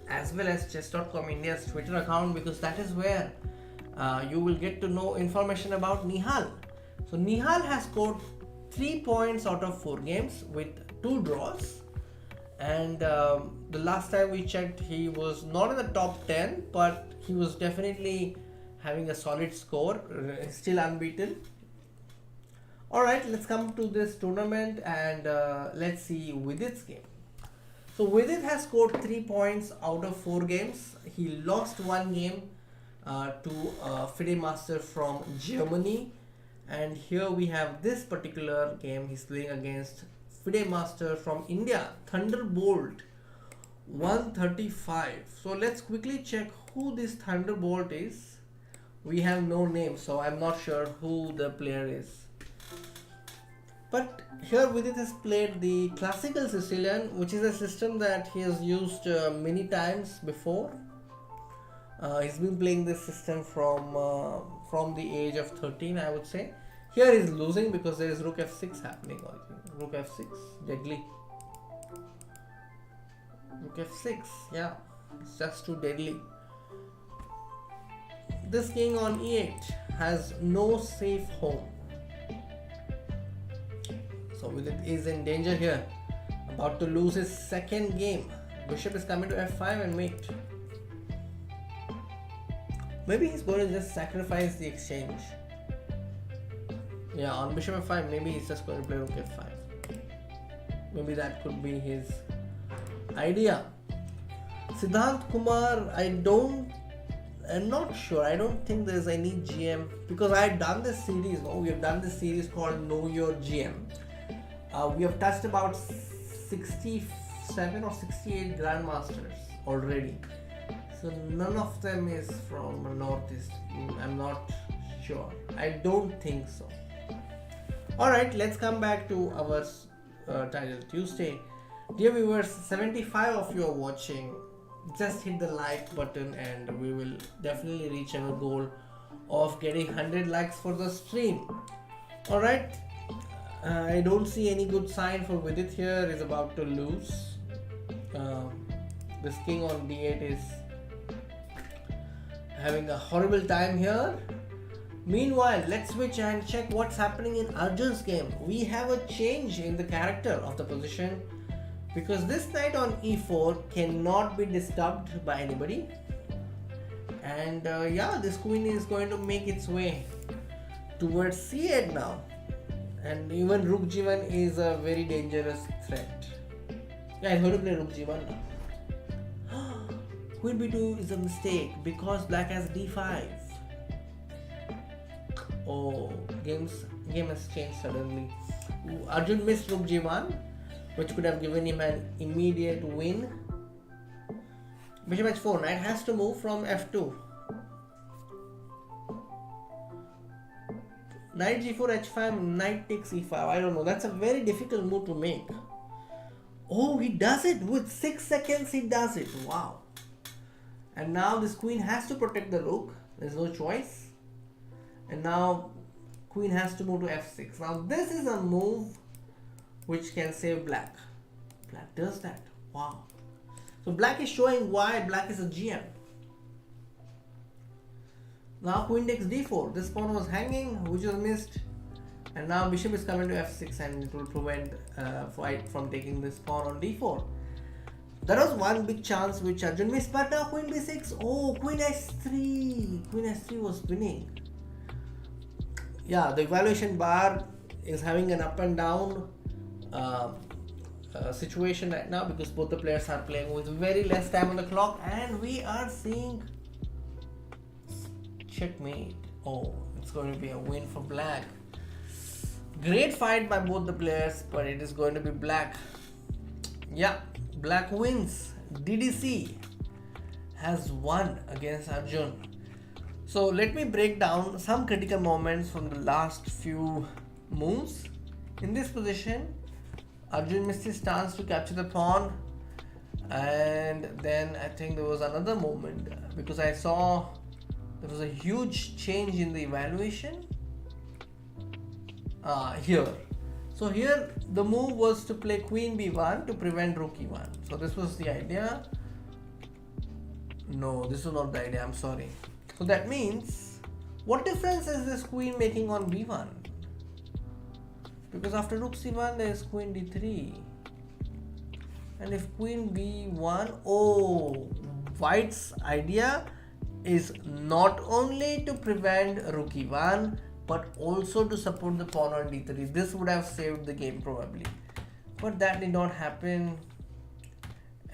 as well as chess.com India's Twitter account, because that is where you will get to know information about Nihal. So Nihal has scored 3 points out of 4 games with 2 draws, and the last time we checked he was not in the top 10, but he was definitely having a solid score, still unbeaten. Alright, let's come to this tournament and let's see Vidit's game. So Vidit has scored 3 points out of 4 games. He lost 1 game to FIDE Master from Germany, and here we have this particular game. He's playing against FIDE Master from India, Thunderbolt 135. So let's quickly check who this Thunderbolt is. We have no name, so I'm not sure who the player is. But here Vidit has played the classical Sicilian, which is a system that he has used many times before. He's been playing this system from the age of 13, I would say. Here he's losing because there is rook f6 happening. Rook f6, deadly. Rook f6, yeah, it's just too deadly. This king on e8 has no safe home. So Vidit is in danger here, about to lose his second game. Bishop is coming to f5 and mate. Maybe he's going to just sacrifice the exchange. Yeah, on bishop f5, maybe he's just going to play rook f5. Maybe that could be his idea. Siddhant Kumar, I'm not sure. I don't think there's any GM, because I had done this series. We have done this series called Know Your GM. We have touched about 67 or 68 grandmasters already. So none of them is from Northeast. I'm not sure. I don't think so. Alright, let's come back to our Title Tuesday. Dear viewers, 75 of you are watching. Just hit the like button and we will definitely reach our goal of getting 100 likes for the stream. Alright, I don't see any good sign for Vidit here. Is about to lose. This king on d8 is having a horrible time here. Meanwhile, let's switch and check what's happening in Arjun's game. We have a change in the character of the position, because this knight on e4 cannot be disturbed by anybody, and this queen is going to make its way towards c8 now, and even rook g1 is a very dangerous threat. Yeah, I'm going to play rook g1 now. Queen b2 is a mistake because black has d5. Oh, game has changed suddenly. Arjun missed rook g1, which could have given him an immediate win. Bishop h4, knight has to move from f2. Knight g4, h5, knight takes e5. I don't know, that's a very difficult move to make. Oh, he does it with 6 seconds, he does it. Wow. And now this queen has to protect the rook. There's no choice. And now queen has to move to f6. Now this is a move which can save black. Black does that. Wow. So black is showing why black is a GM. Now queen takes d4. This pawn was hanging, which was missed. And now bishop is coming to f6 and it will prevent white from taking this pawn on d4. That was one big chance which Arjun missed, but now queen b6. Oh, queen s3. Queen s3 was winning. Yeah, the evaluation bar is having an up and down situation right now because both the players are playing with very less time on the clock, and we are seeing checkmate. Oh, it's going to be a win for black. Great fight by both the players, but it is going to be black. Yeah, black wins. DDC has won against Arjun. So let me break down some critical moments from the last few moves. In this position, Arjun missed his chance to capture the pawn, and then I think there was another moment because I saw there was a huge change in the evaluation here. So here the move was to play queen b1 to prevent rook e1. So this was the idea. No, this was not the idea, I'm sorry. So that means, what difference is this queen making on b1? Because after rook c1 there is queen d3. And if queen b1, oh, white's idea is not only to prevent rook e1 but also to support the pawn on d3. This would have saved the game probably, but that did not happen.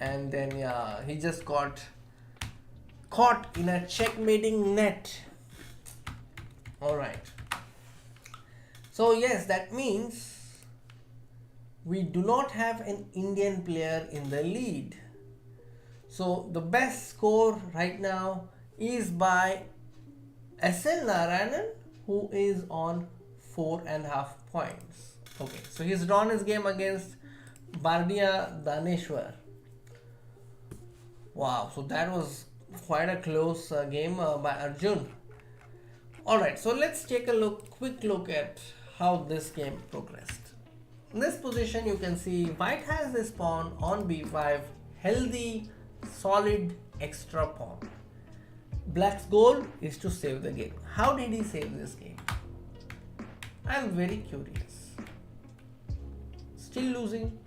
And then yeah, he just got caught in a checkmating net. Alright, so yes, that means we do not have an Indian player in the lead. So the best score right now is by S.L.Narayanan, who is on 4.5 points. Okay, so he's drawn his game against Bardia Daneshwar. Wow, so that was quite a close game by Arjun. Alright, so let's take a quick look at how this game progressed. In this position, you can see white has this pawn on b5, healthy, solid, extra pawn. Black's goal is to save the game. How did he save this game? I am very curious. Still losing.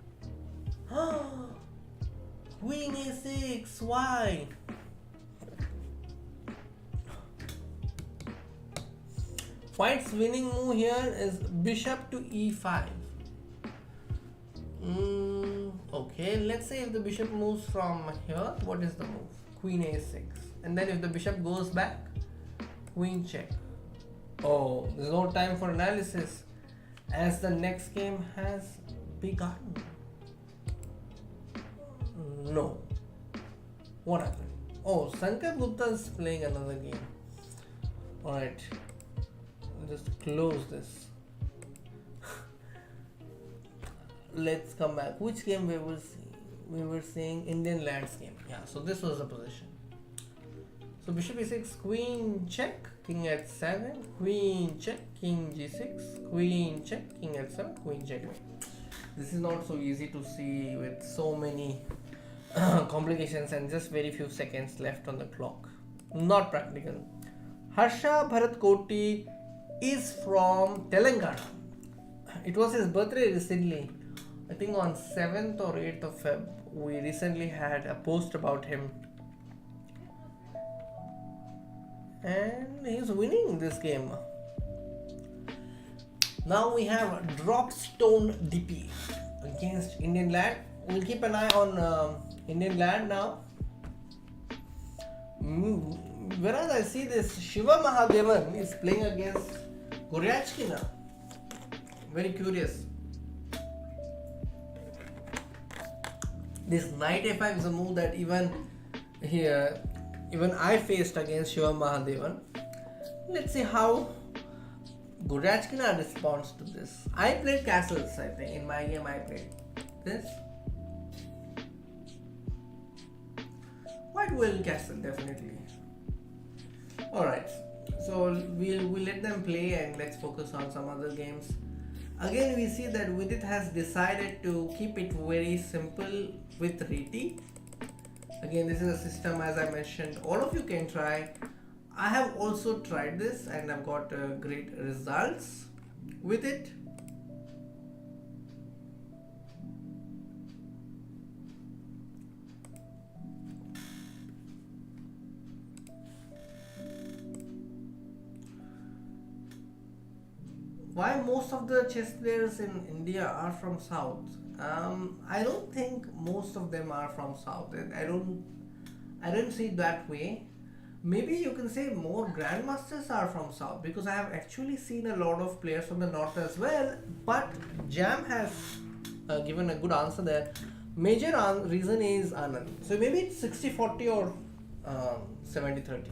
Queen a6, why? White's winning move here is bishop to e5. Okay, let's say if the bishop moves from here, what is the move? Queen a6. And then if the bishop goes back, queen check. Oh, there's no time for analysis as the next game has begun. No. What happened? Oh, Sanket Gupta is playing another game. Alright. Just close this. Let's come back. Which game we were seeing? We were seeing IndianLad's game. Yeah, so this was the position. So bishop e6, queen check, king h7, queen check, king g6, queen check, king h7, queen checkmate. This is not so easy to see with so many complications and just very few seconds left on the clock. Not practical. Harsha Bharat Koti is from Telangana. It was his birthday recently. I think on 7th or 8th of Feb. We recently had a post about him. And he's winning this game. Now we have Dropstone DP against IndianLad. We'll keep an eye on IndianLad now. Whereas I see this Shiva Mahadevan is playing against Goryachkina. Very curious. This knight a5 is a move that even I faced against Shiva Mahadevan. Let's see how Goryachkina responds to this. I played castles, I think. In my game I played this. White will castle, definitely. Alright, so we'll let them play and let's focus on some other games. Again, we see that Vidit has decided to keep it very simple with Riti. Again, this is a system, as I mentioned, all of you can try. I have also tried this and I've got great results. with it. Why most of the chess players in India are from South? I don't think most of them are from South. I don't see it that way. Maybe you can say more grandmasters are from South because I have actually seen a lot of players from the North as well. But Jam has given a good answer there. Major reason is Anand. So maybe it's 60-40 or 70-30.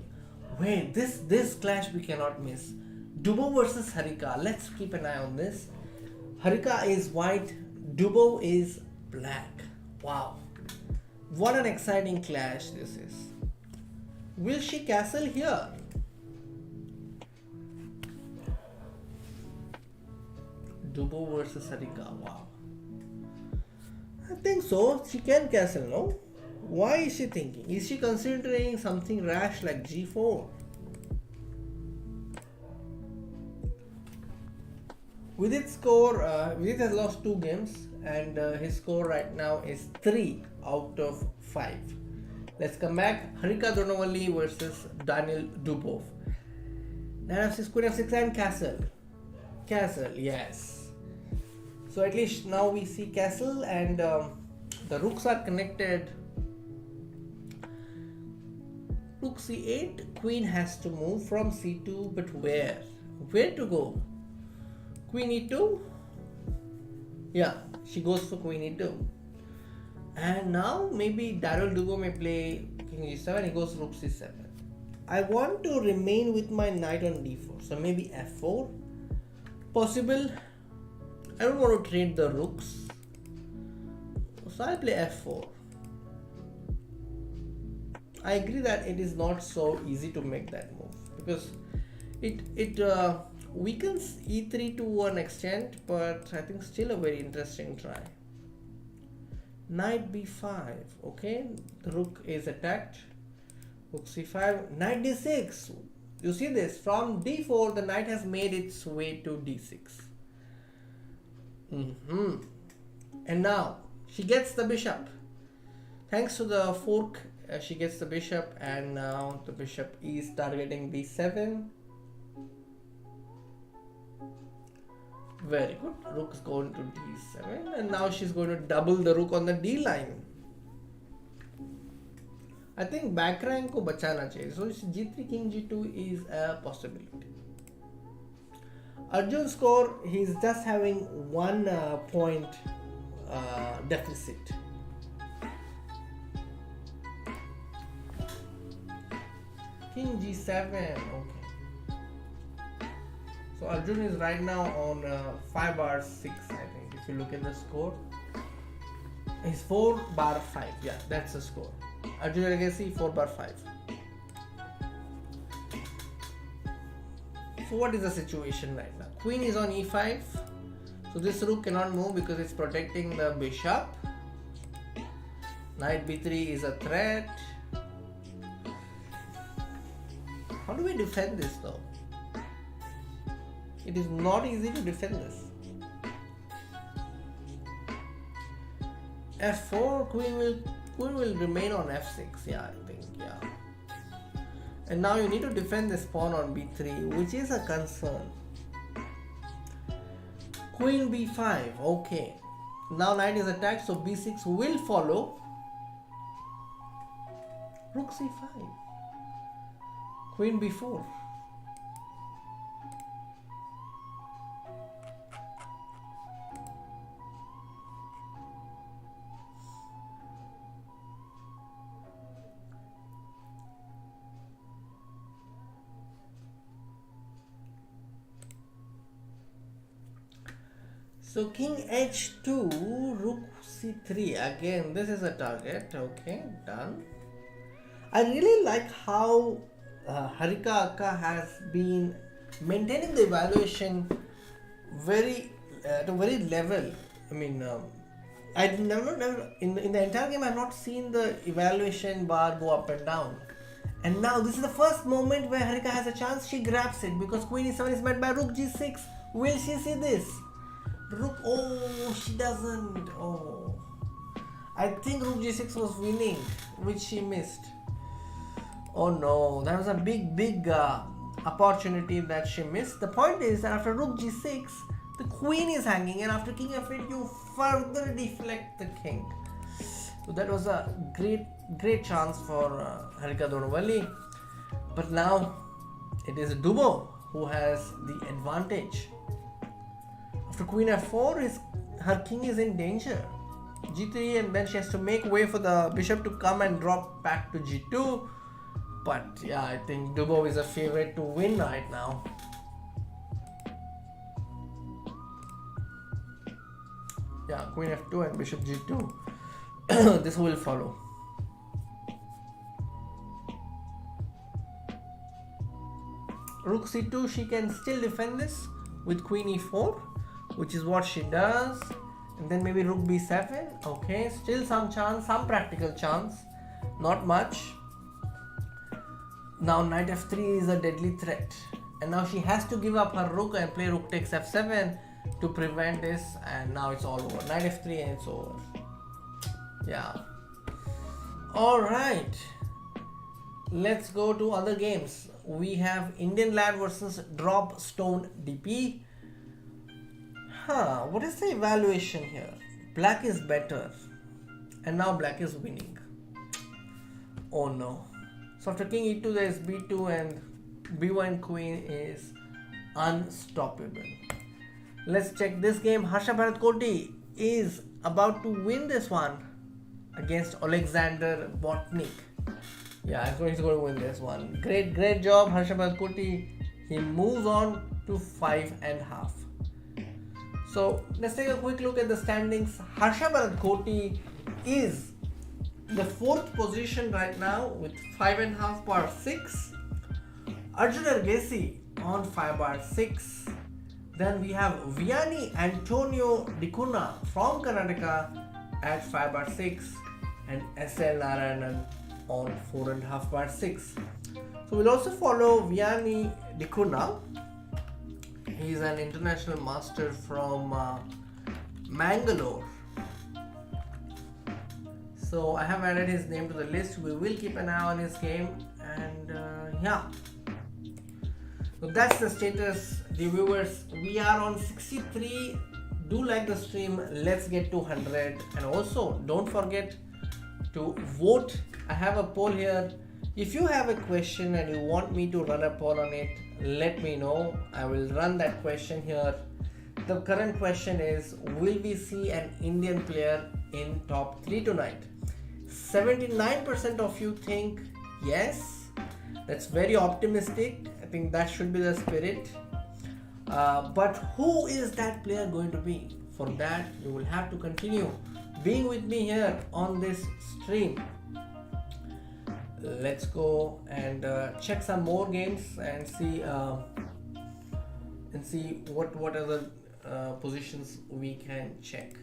Wait, this clash we cannot miss. Dubov versus Harika. Let's keep an eye on this. Harika is white, Dubov is black. Wow. What an exciting clash this is. Will she castle here? Dubov versus Harika. Wow. I think so. She can castle, no? Why is she thinking? Is she considering something rash like g4? With its score, Vidit has lost 2 games and his score right now is 3 out of 5. Let's come back. Harika Donovalli versus Daniel Dubov. Knight f6, Queen f6 and castle. Castle, yes. So at least now we see castle and the rooks are connected. Rook c8, queen has to move from c2, but where? Where to go? Queen e2? Yeah, she goes for queen e2. And now maybe Daniel Dubov may play king g7, he goes rook c7. I want to remain with my knight on d4, so maybe f4. Possible. I don't want to trade the rooks, so I'll play f4. I agree that it is not so easy to make that move because it weakens e3 to an extent, but I think still a very interesting try. Knight b5, okay, the rook is attacked. Rook c5, knight d6. You see this, from d4 the knight has made its way to d6. And now she gets the bishop. Thanks to the fork, she gets the bishop, and now the bishop is targeting b7. Very good. Rook is going to d7, and now she's going to double the rook on the d line. I think back rank ko bachana chahiye. So g3 king g2 is a possibility. Arjun's score, he's just having 1 point deficit. King g7, okay. So Arjun is right now on 5 bar 6, I think. If you look at the score, he's 4 bar 5. Yeah, that's the score. Arjun Agassi 4 bar 5. So what is the situation right now? Queen is on e5. So this rook cannot move because it's protecting the bishop. Knight b3 is a threat. How do we defend this though? It is not easy to defend this. f4, queen will remain on f6. Yeah, I think, yeah. And now you need to defend this pawn on b3, which is a concern. Queen b5, okay. Now knight is attacked, so b6 will follow. Rook c5. Queen b4. So king h2, rook c3. Again, this is a target. Okay, done. I really like how Harika Akka has been maintaining the evaluation very at a very level. I mean, I never in the entire game I have not seen the evaluation bar go up and down. And now this is the first moment where Harika has a chance. She grabs it because queen e7 is met by rook g6. Will she see this? Rook, oh, she doesn't. Oh, I think Rook G6 was winning, which she missed. Oh no, that was a big opportunity that she missed. The point is that after Rook G6, the queen is hanging, and after King F8, you further deflect the king. So that was a great chance for Harika Donovalli. But now it is Dubo who has the advantage. After Queen F4, her king is in danger. G3, and then she has to make way for the bishop to come and drop back to G2. But yeah, I think Dubo is a favorite to win right now. Yeah, Queen F2 and Bishop G2. This will follow. Rook C2, she can still defend this with Queen E4, which is what she does. And then maybe Rook B7. Okay, still some chance, some practical chance. Not much. Now Knight F3 is a deadly threat. And now she has to give up her rook and play Rook takes F7 to prevent this. And now it's all over. Knight F3 and it's over. Yeah. Alright. Let's go to other games. We have IndianLad versus Drop Stone DP. What is the evaluation here? Black is better. And now black is winning. Oh no. So after King E2 there is B2 and B1 Queen is unstoppable. Let's check this game. Harsha Bharat Koti is about to win this one against Alexander Botnik. Yeah, I think he's going to win this one. Great job, Harsha Bharat Koti. He moves on to 5.5. So let's take a quick look at the standings. Harsha Bharat Koti is the 4th position right now with 5.5 bar 6. Arjun Ergesi on 5 bar 6. Then we have Vianney Antonio Dicuna from Karnataka at 5 bar 6 and S.L.Narayanan on 4.5 bar 6. So we'll also follow Vianney Dicuna. He's an international master from Mangalore. So I have added his name to the list. We will keep an eye on his game, and yeah. So that's the status, the viewers. We are on 63. Do like the stream. Let's get to 100. And also don't forget to vote. I have a poll here. If you have a question and you want me to run a poll on it, let me know. I will run that question here. The current question is, will we see an Indian player in top 3 tonight? 79% of you think yes. That's very optimistic. I think that should be the spirit. But who is that player going to be? For that, you will have to continue being with me here on this stream. Let's go and check some more games and see what other positions we can check.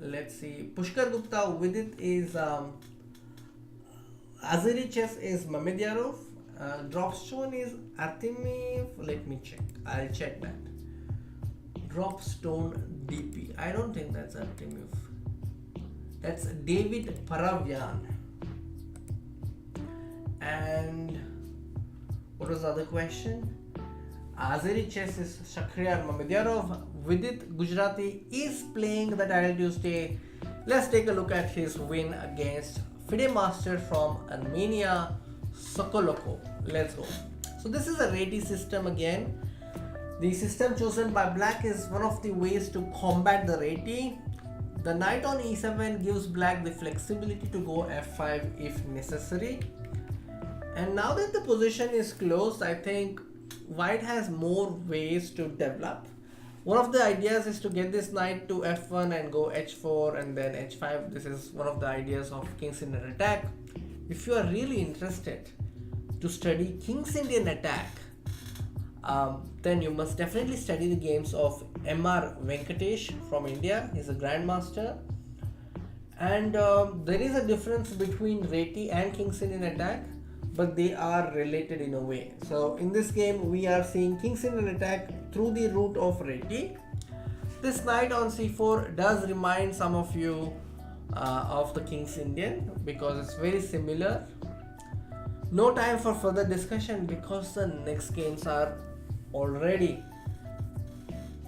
Let's see. Pushkar Gupta with it is Azeri Chess is Mamedyarov. Dropstone is Artemiev. Let me check. I'll check that. Dropstone DP. I don't think that's Artemiev. That's David Paravian. And what was the other question? Azeri Chess is Shakhriyar Mamedyarov. Vidit Gujarati is playing the Title Tuesday. Let's take a look at his win against FIDE Master from Armenia, Sokoloko. Let's go. So this is a Reti system again. The system chosen by black is one of the ways to combat the Reti. The knight on e7 gives black the flexibility to go f5 if necessary. And now that the position is closed, I think white has more ways to develop. One of the ideas is to get this knight to f1 and go h4 and then h5. This is one of the ideas of King's Indian attack. If you are really interested to study King's Indian attack, then you must definitely study the games of M.R. Venkatesh from India. He's a grandmaster. And there is a difference between Reti and King's Indian attack. but they are related in a way. So in this game, we are seeing King's Indian attack through the route of Reddy. This knight on c4 does remind some of you of the King's Indian because it's very similar. No time for further discussion because the next games are already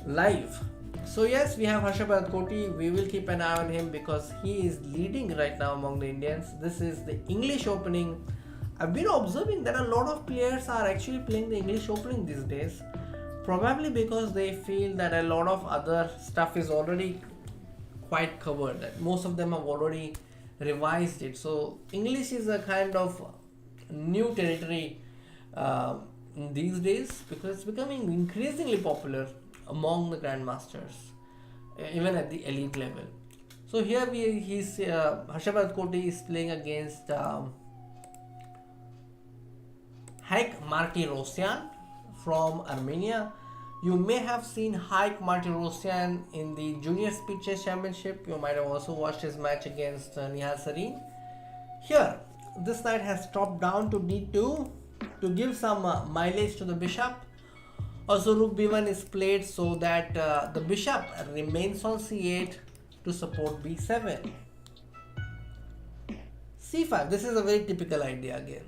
live. So yes, we have Harshabhat Koti. We will keep an eye on him because he is leading right now among the Indians. This is the English opening. I've been observing that a lot of players are actually playing the English opening these days. Probably because they feel that a lot of other stuff is already quite covered. That most of them have already revised it. So English is a kind of new territory these days because it's becoming increasingly popular among the grandmasters, even at the elite level. So here Harshabhat Koti is playing against Haik Martirosyan from Armenia. You may have seen Haik Martirosyan in the Junior Speed Chess Championship. You might have also watched his match against Nihal Sarin. Here, this knight has dropped down to d2 to give some mileage to the bishop. Also, rook b1 is played so that the bishop remains on c8 to support b7. c5, this is a very typical idea again.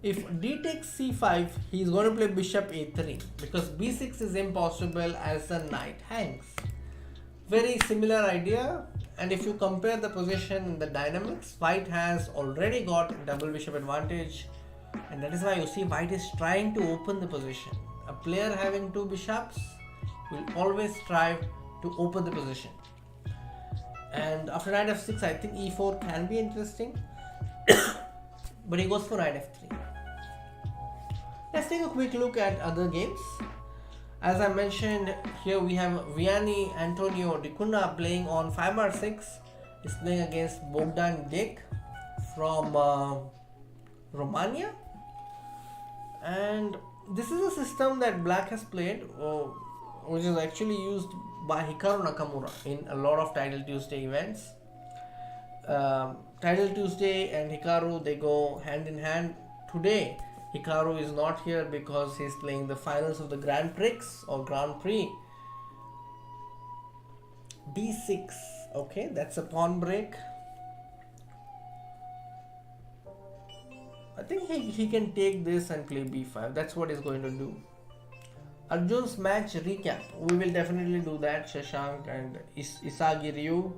If d takes c5, he is going to play bishop a3 because b6 is impossible as the knight hangs. Very similar idea. And if you compare the position in the dynamics, white has already got double bishop advantage, and that is why you see white is trying to open the position. A player having two bishops will always strive to open the position. And after knight f6, I think e4 can be interesting, but he goes for knight f3. Let's take a quick look at other games. As I mentioned, here we have Vianney Antonio Di Cunha playing on 5r6. He's playing against Bogdan Dek from Romania. And this is a system that Black has played, which is actually used by Hikaru Nakamura in a lot of Title Tuesday events. Title Tuesday and Hikaru, they go hand in hand. Today, Hikaru is not here because he's playing the finals of the Grand Prix or Grand Prix. b6, okay, that's a pawn break. I think he can take this and play b5. That's what he's going to do. Arjun's match recap. We will definitely do that. Shashank and Isagi Ryu.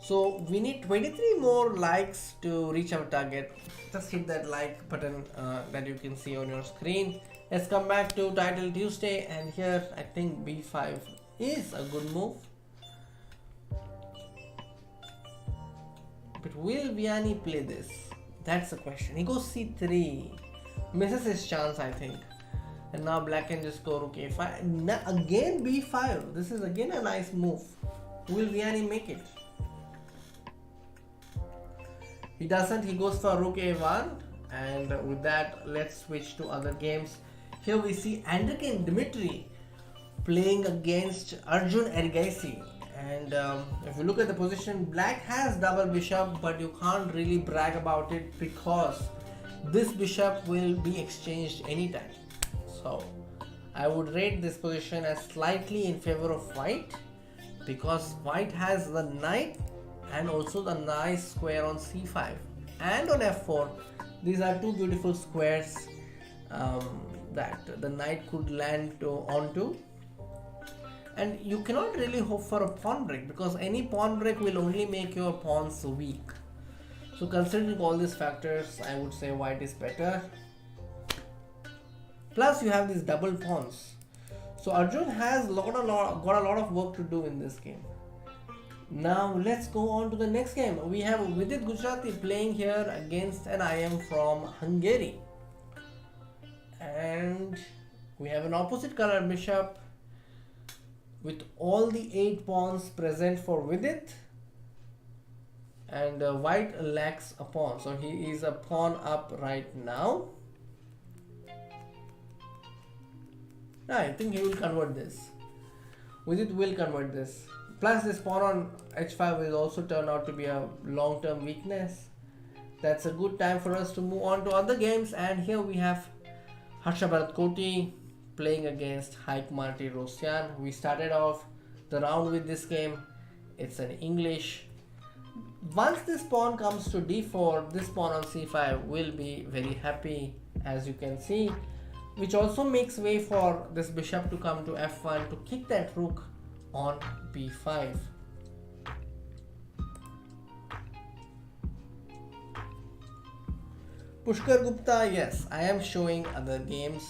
So we need 23 more likes to reach our target. Just hit that like button that you can see on your screen. Let's come back to Title Tuesday, and here I think b5 is a good move. But will Vianney play this? That's the question. He goes c3. Misses his chance, I think. And now Black can just go rook a5. Now again b5. This is again a nice move. Will Vianney make it? He doesn't. He goes for rook a1. And with that, let's switch to other games. Here we see Andrikin Dmitry playing against Arjun Erigaisi. And if you look at the position, Black has double bishop, but you can't really brag about it because this bishop will be exchanged anytime. So I would rate this position as slightly in favor of white because white has the knight and also the nice square on c5 and on f4. These are two beautiful squares that the knight could land onto. And you cannot really hope for a pawn break because any pawn break will only make your pawns weak. So considering all these factors, I would say white is better. Plus you have these double pawns. So Arjun has got a lot of work to do in this game. Now let's go on to the next game. We have Vidit Gujarati playing here against an IM from Hungary. And we have an opposite color bishop with all the 8 pawns present for Vidit, and white lacks a pawn, so he is a pawn up right now. I think he will convert this. Vidit will convert this. Plus, this pawn on h5 will also turn out to be a long-term weakness. That's a good time for us to move on to other games. And here we have Harsha Koti playing against Haik Marty Rosyan. We started off the round with this game. It's an English. Once this pawn comes to d4, this pawn on c5 will be very happy, as you can see, which also makes way for this bishop to come to f1 to kick that rook on b5. Pushkar Gupta, yes, I am showing other games.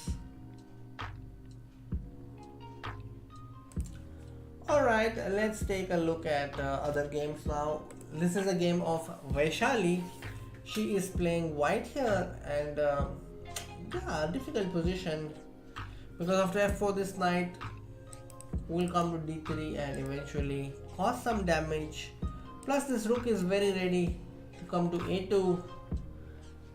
Alright, let's take a look at other games now. This is a game of Vaishali. She is playing white here, and yeah, difficult position, because after f4 this knight will come to d3 and eventually cause some damage. Plus this rook is very ready to come to a2.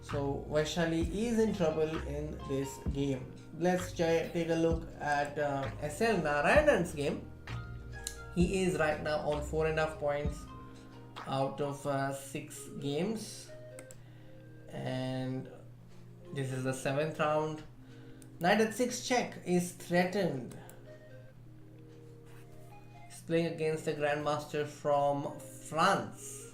So Vaishali is in trouble in this game. Let's take a look at S.L.Narayanan's game. He is right now on 4.5 points out of 6 games, and this is the 7th round. Knight at 6 check is threatened. He's playing against a grandmaster from France.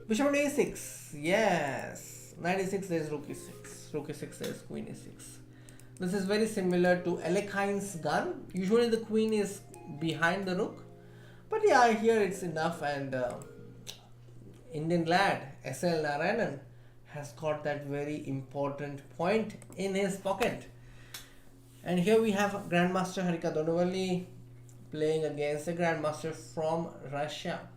Bishop on a6, yes. Knight e6, there is rook e6. Rook e6, there is queen e6. This is very similar to Alekhine's gun. Usually the queen is behind the rook, but yeah, here it's enough, and Indian lad S.L.Narayanan has got that very important point in his pocket. And here we have Grandmaster Harika Donovalli playing against a grandmaster from Russia.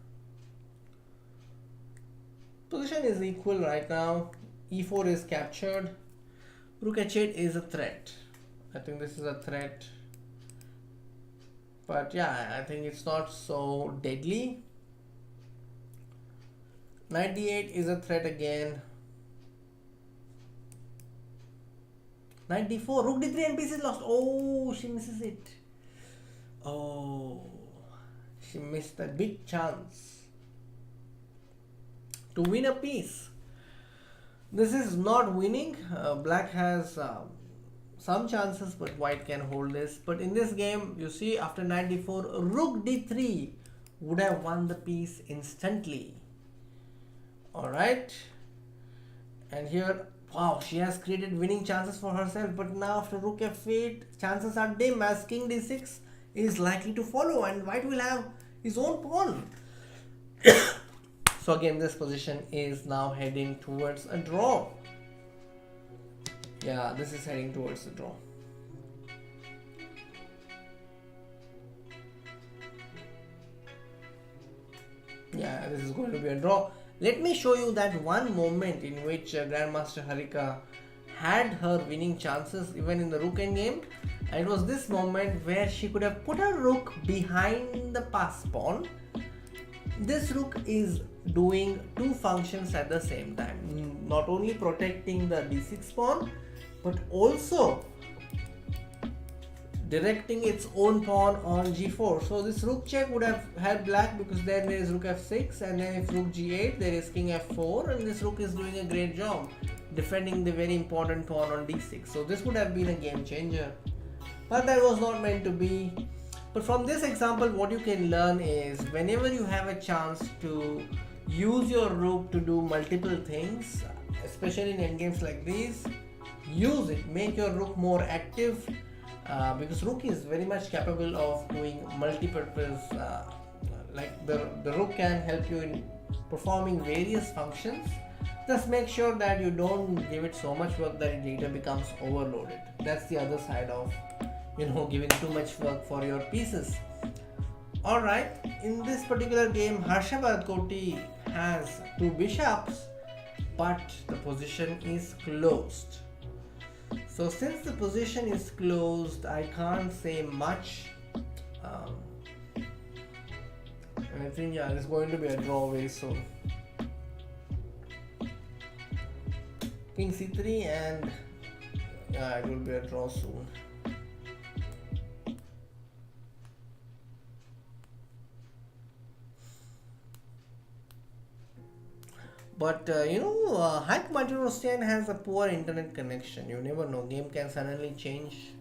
Position is equal right now. e4 is captured. Rook h8 is a threat. I think this is a threat, but yeah, I think it's not so deadly. Knight d8 is a threat again. Knight d4, rook d3 and piece is lost. Oh, she misses it. Oh, she missed a big chance to win a piece. This is not winning. Black has some chances, but white can hold this. But in this game, you see, after knight d4, rook d3 would have won the piece instantly. Alright, and here, wow, she has created winning chances for herself, but now after rook f8, chances are dim, as king d6 is likely to follow, and white will have his own pawn. So again, this position is now heading towards a draw. Yeah, this is heading towards a draw. Yeah, this is going to be a draw. Let me show you that one moment in which Grandmaster Harika had her winning chances even in the rook endgame. And it was this moment where she could have put her rook behind the pass pawn. This rook is doing two functions at the same time. Not only protecting the d6 pawn, but also directing its own pawn on g4. So this rook check would have helped black, because then there is rook f6, and then if rook g8, there is king f4, and this rook is doing a great job defending the very important pawn on d6. So this would have been a game changer, but that was not meant to be. But from this example, what you can learn is, whenever you have a chance to use your rook to do multiple things, especially in endgames like these, use it. Make your rook more active, because rook is very much capable of doing multi-purpose. Like the rook can help you in performing various functions. Just make sure that you don't give it so much work that it later becomes overloaded. That's the other side of, giving too much work for your pieces. Alright, in this particular game, Harsha Koti has two bishops, but the position is closed. So since the position is closed, I can't say much. I think it's going to be a draw very soon. King c3, and it will be a draw soon. But Hack Martirosyan has a poor internet connection. You never know. Game can suddenly change.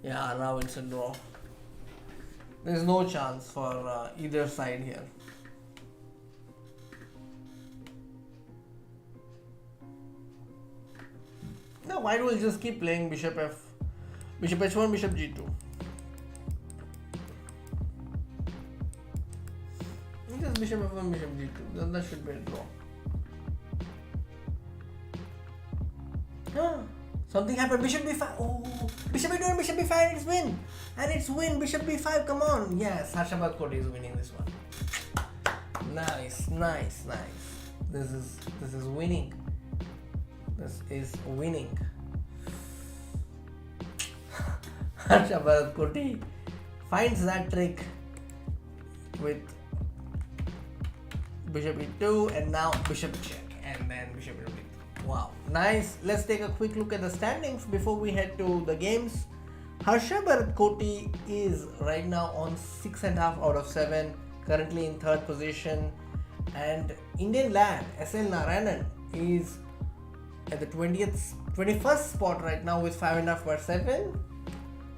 Yeah, now it's a draw. There's no chance for either side here. Now white will just keep playing bishop h1, bishop g2. Just bishop f1, bishop g2. Then that should be a draw. Something happened. Bishop b5. Oh, bishop b2 and bishop b5. It's win, and it's win. Bishop b5. Come on. Yes, Harshabad Koti is winning this one. Nice. This is winning. This is winning. Harshabad Koti finds that trick with bishop e2 and now bishop check and then bishop e2. Wow, nice. Let's take a quick look at the standings before we head to the games. Harshabad Koti is right now on 6.5 out of 7, currently in third position, and IndianLad S.L.Narayanan is at the 21st spot right now with 5.5 out of 7.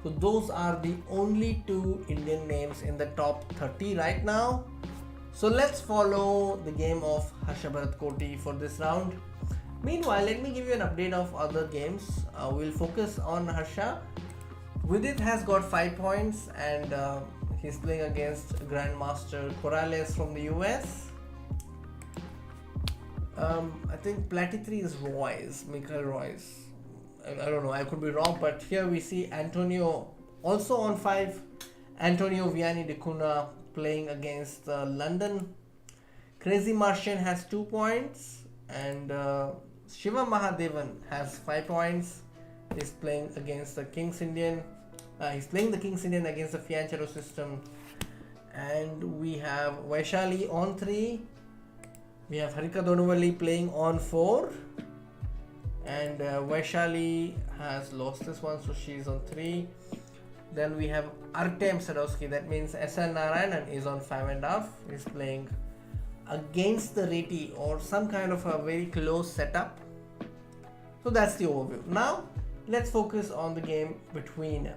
So those are the only two Indian names in the top 30 right now. So let's follow the game of Harshabad Koti for this round. Meanwhile, let me give you an update of other games. We'll focus on Harsha. Vidit has got 5 points and he's playing against Grandmaster Corrales from the US. I think Plati 3 is Michael Royce. I don't know, I could be wrong, but here we see Antonio also on 5. Antonio Vianney de Cunha playing against London. Crazy Martian has 2 points, and Shiva Mahadevan has 5 points. He's playing against the King's Indian. He's playing the King's Indian against the Fianchero system. And we have Vaishali on 3. We have Harika Donovalli playing on 4. And Vaishali has lost this one, so she's on 3. Then we have Artem Sadowski, that means S.L. Narayanan is on 5.5. He's playing against the Reti or some kind of a very close setup. So that's the overview. Now let's focus on the game between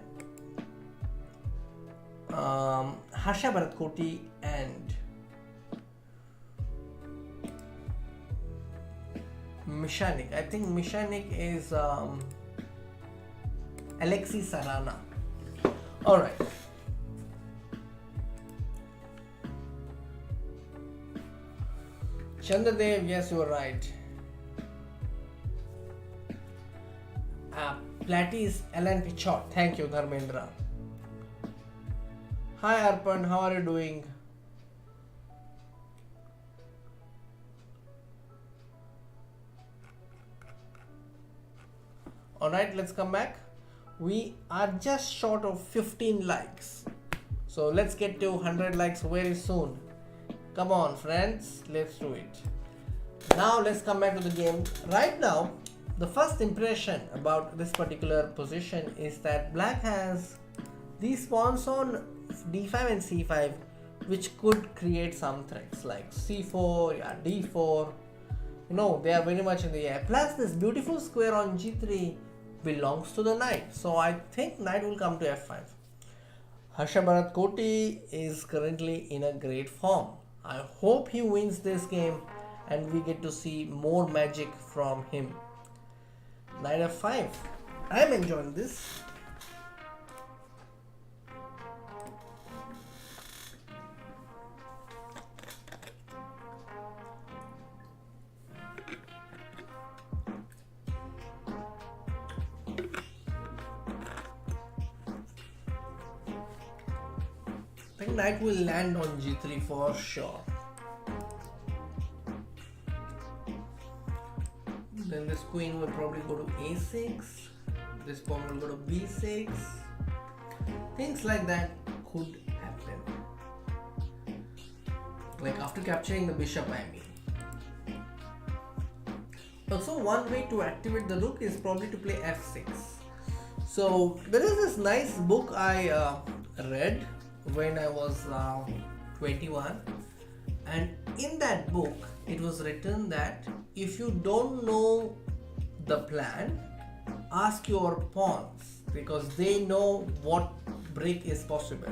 Harshabad Koti and Mishanik. I think Mishanik is Alexei Sarana. Alright. Chandradev, yes, you are right. Plati is Alan Pichot. Thank you, Dharmendra. Hi Arpan, how are you doing? Alright, let's come back. We are just short of 15 likes. So let's get to 100 likes very soon. Come on friends, let's do it. Now let's come back to the game. Right now, the first impression about this particular position is that black has these pawns on d5 and c5, which could create some threats like c4, yeah, d4. You know, they are very much in the air. Plus this beautiful square on g3 belongs to the knight. So I think knight will come to f5. Harshabad Koti is currently in a great form. I hope he wins this game and we get to see more magic from him. Knight f5. I am enjoying this. I think knight will land on g3 for sure. Then this queen will probably go to a6. This pawn will go to b6. Things like that could happen. Like after capturing the bishop, I mean. Also, one way to activate the rook is probably to play f6. So there is this nice book I read when I was 21, and in that book it was written that if you don't know the plan, ask your pawns because they know what break is possible.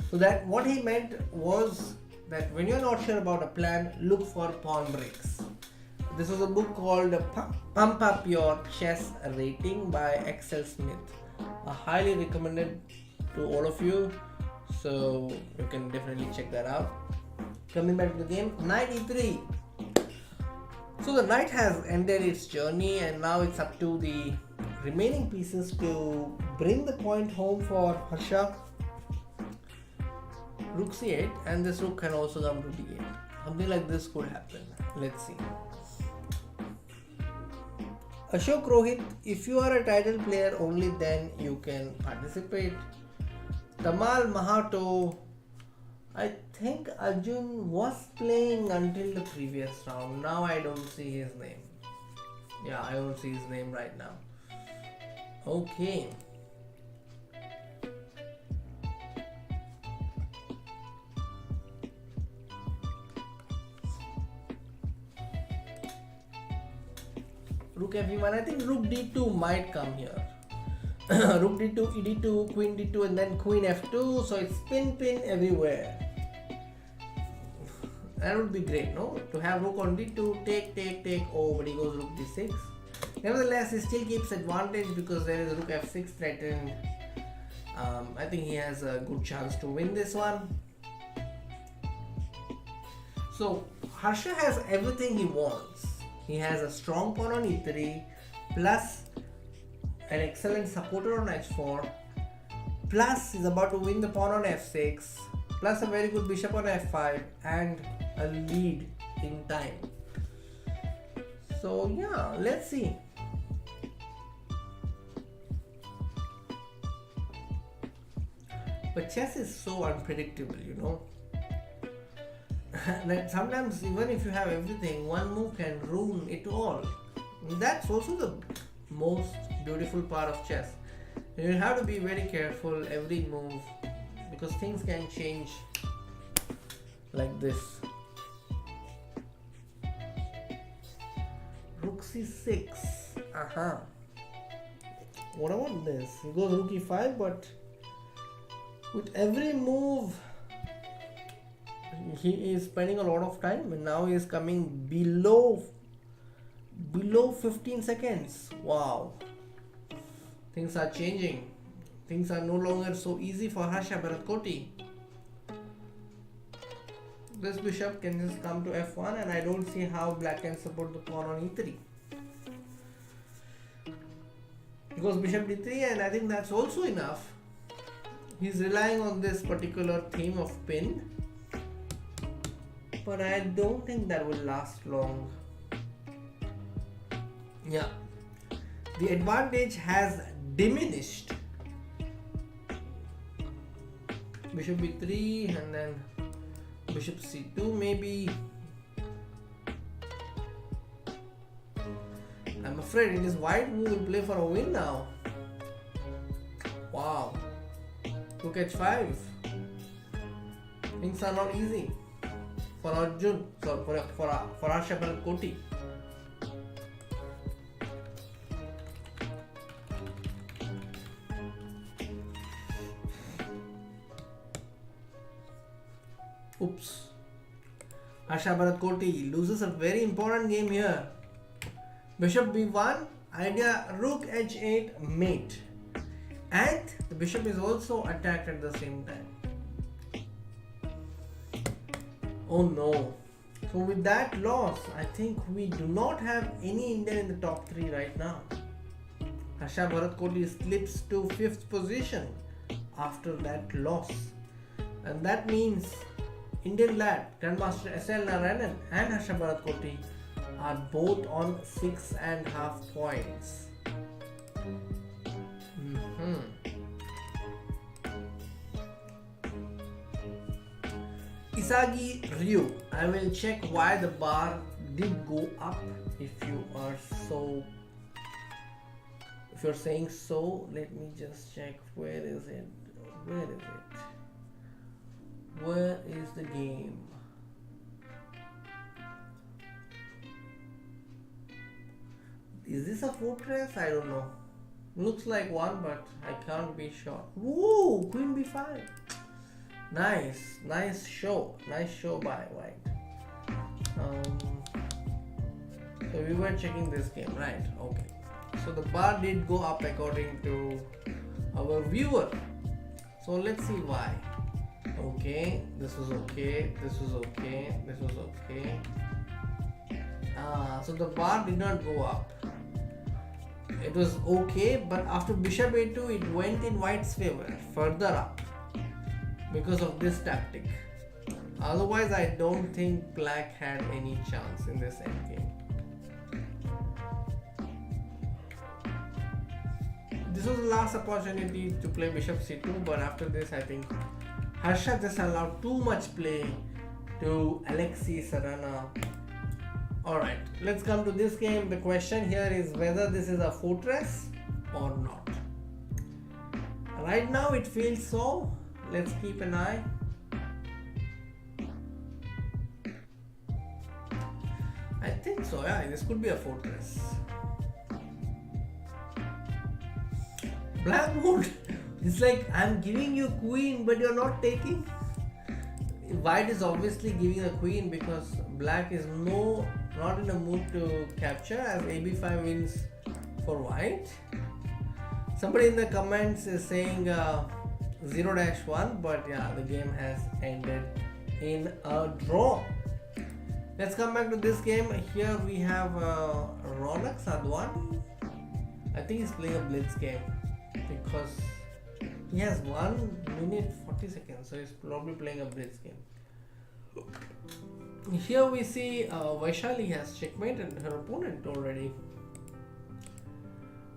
So that what he meant was that when you're not sure about a plan, look for pawn breaks. This was a book called Pump Up Your Chess Rating by Excel Smith. I highly recommended to all of you, so you can definitely check that out. Coming back to the game, knight e3. So the knight has ended its journey and now it's up to the remaining pieces to bring the point home for Harsha. Rook c8, and this rook can also come to d8. Something like this could happen. Let's see. Ashok Rohit, if you are a title player, only then you can participate. Tamal Mahato, I think Arjun was playing until the previous round. Now I don't see his name. Yeah, I don't see his name right now. Okay. Rook f1. I think rook d2 might come here. Rook d2, e d2, queen d2, and then queen f2. So it's pin everywhere. That would be great, no? To have rook on d2, take. Oh, but he goes rook d6. Nevertheless, he still keeps advantage because there is rook f6 threatened. I think he has a good chance to win this one. So Harsha has everything he wants. He has a strong pawn on e3, plus an excellent supporter on h4, plus he's about to win the pawn on f6, plus a very good bishop on f5, and a lead in time. So yeah, let's see. But chess is so unpredictable, you know. That sometimes even if you have everything, one move can ruin it all. That's also the most beautiful part of chess. You have to be very careful every move because things can change like this. Rook c6. What about this? He goes rook e5, but with every move he is spending a lot of time, and now he is coming below 15 seconds. Wow, things are changing. Things are no longer so easy for Harsha Bharatkoti. This bishop can just come to f1, and I don't see how black can support the pawn on e3. He goes bishop d3, and I think that's also enough. He's relying on this particular theme of pin, but I don't think that will last long. Yeah, the advantage has diminished. Bishop b3 and then bishop c2 maybe. I'm afraid it is white who will play for a win now. Wow. Rook h5. Things are not easy for Arjun, sorry, for Harsha Bharatkoti. Oops. Harsha Bharatkoti loses a very important game here. Bishop b1, idea rook h8 mate. And the bishop is also attacked at the same time. Oh no. So with that loss, I think we do not have any Indian in the top 3 right now. Harsha Bharatkoti slips to 5th position after that loss. And that means IndianLad, Grandmaster S.L.Narayanan and Harsha Bharatkoti are both on 6.5 points. Isagi Ryu, I will check why the bar did go up. If you're saying so, let me just check. Where is it? Where is the game? Is this a fortress? I don't know. Looks like one, but I can't be sure. Whoa! Queen b5. Nice. Nice show. Nice show by white. So we were checking this game, right? Okay. So the bar did go up according to our viewer. So let's see why. Okay, this was okay, this was okay, this was okay. So the bar did not go up. It was okay, but after bishop a2 it went in white's favor, further up, because of this tactic. Otherwise I don't think black had any chance in this endgame. This was the last opportunity to play bishop c2, but after this I think Harsha just allowed too much play to Alexei Sarana. Alright, let's come to this game. The question here is whether this is a fortress or not. Right now it feels so. Let's keep an eye. I think so, yeah, this could be a fortress. Black mode. It's like I'm giving you queen but you're not taking. White is obviously giving a queen because black is not in a mood to capture, as ab5 wins for white. Somebody in the comments is saying 0-1, but yeah, the game has ended in a draw. Let's come back to this game. Here we have Ronak Sadwani. I think he's playing a blitz game because he has 1 minute 40 seconds, so he's probably playing a blitz game. Here we see Vaishali has checkmated her opponent already,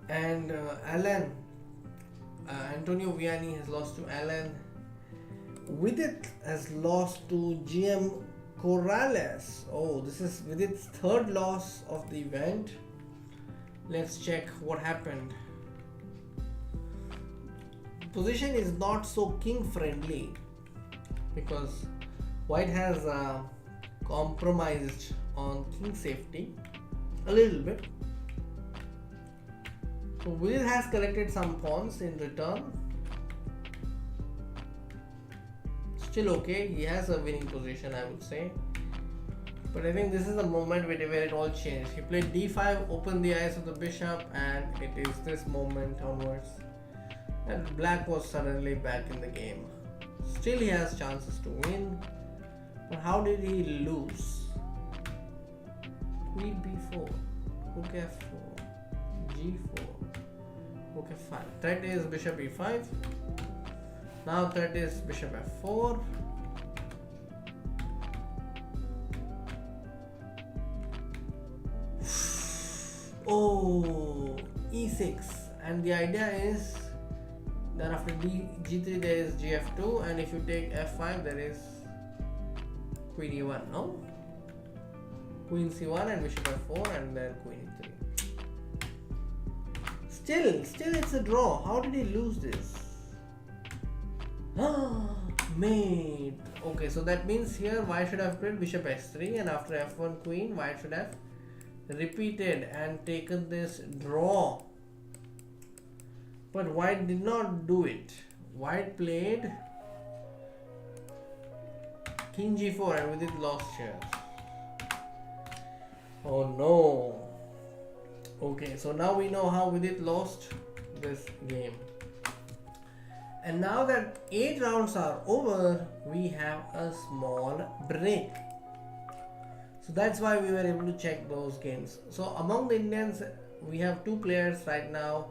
and Antonio Vianney has lost to Alan. Vidit has lost to GM Corrales. Oh, this is Vidit's third loss of the event. Let's check what happened. Position is not so king friendly because white has compromised on king safety a little bit. So Will has collected some pawns in return. Still okay, he has a winning position, I would say. But I think this is the moment where it all changed. He played d5, opened the eyes of the bishop, and it is this moment onwards and black was suddenly back in the game. Still he has chances to win, but how did he lose? Queen b4, rook f4, g4, rook f5. Threat is bishop e5. Now threat is bishop f4. Oh, e6, and the idea is then after g3 there is gf2, and if you take f5 there is queen e1, no? Queen c1 and bishop f4 and then queen e3. Still it's a draw. How did he lose this? Mate. Okay, so that means here white should have played bishop s3, and after f1 queen white should have repeated and taken this draw. But white did not do it. White played king g4 and with it lost here. Oh no. Okay, so now we know how Vidit lost this game. And now that 8 rounds are over, we have a small break. So that's why we were able to check those games. So among the Indians, we have 2 players right now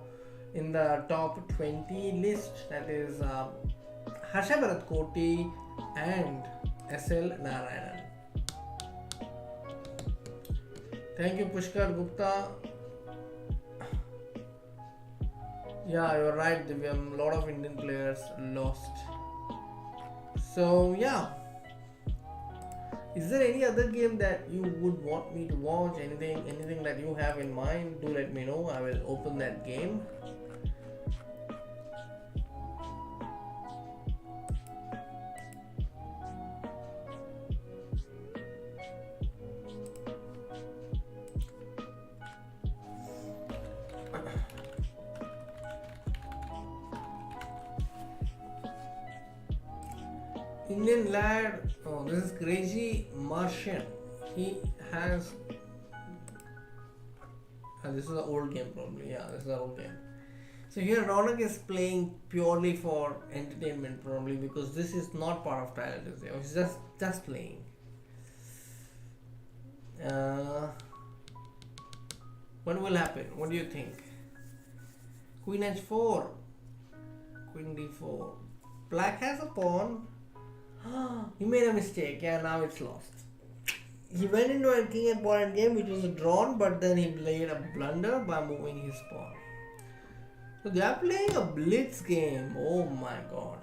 in the top 20 list, that is Harsha Bharat Koti and S.L.Narayanan. Thank you, Pushkar Gupta. Yeah, you're right, Divyam. A lot of Indian players lost. So yeah, is there any other game that you would want me to watch? Anything that you have in mind? Do let me know. I will open that game. Indian lad. Oh, this is crazy Martian. He has. This is an old game, probably. Yeah, this is an old game. So here Ronak is playing purely for entertainment, probably because this is not part of Trial Tuesday. He's just playing. Uh, what will happen? What do you think? Queen h4, Queen d4. Black has a pawn. He made a mistake. Yeah, now it's lost. He went into a king and pawn game which was drawn, but then he played a blunder by moving his pawn. So they are playing a blitz game. Oh my god.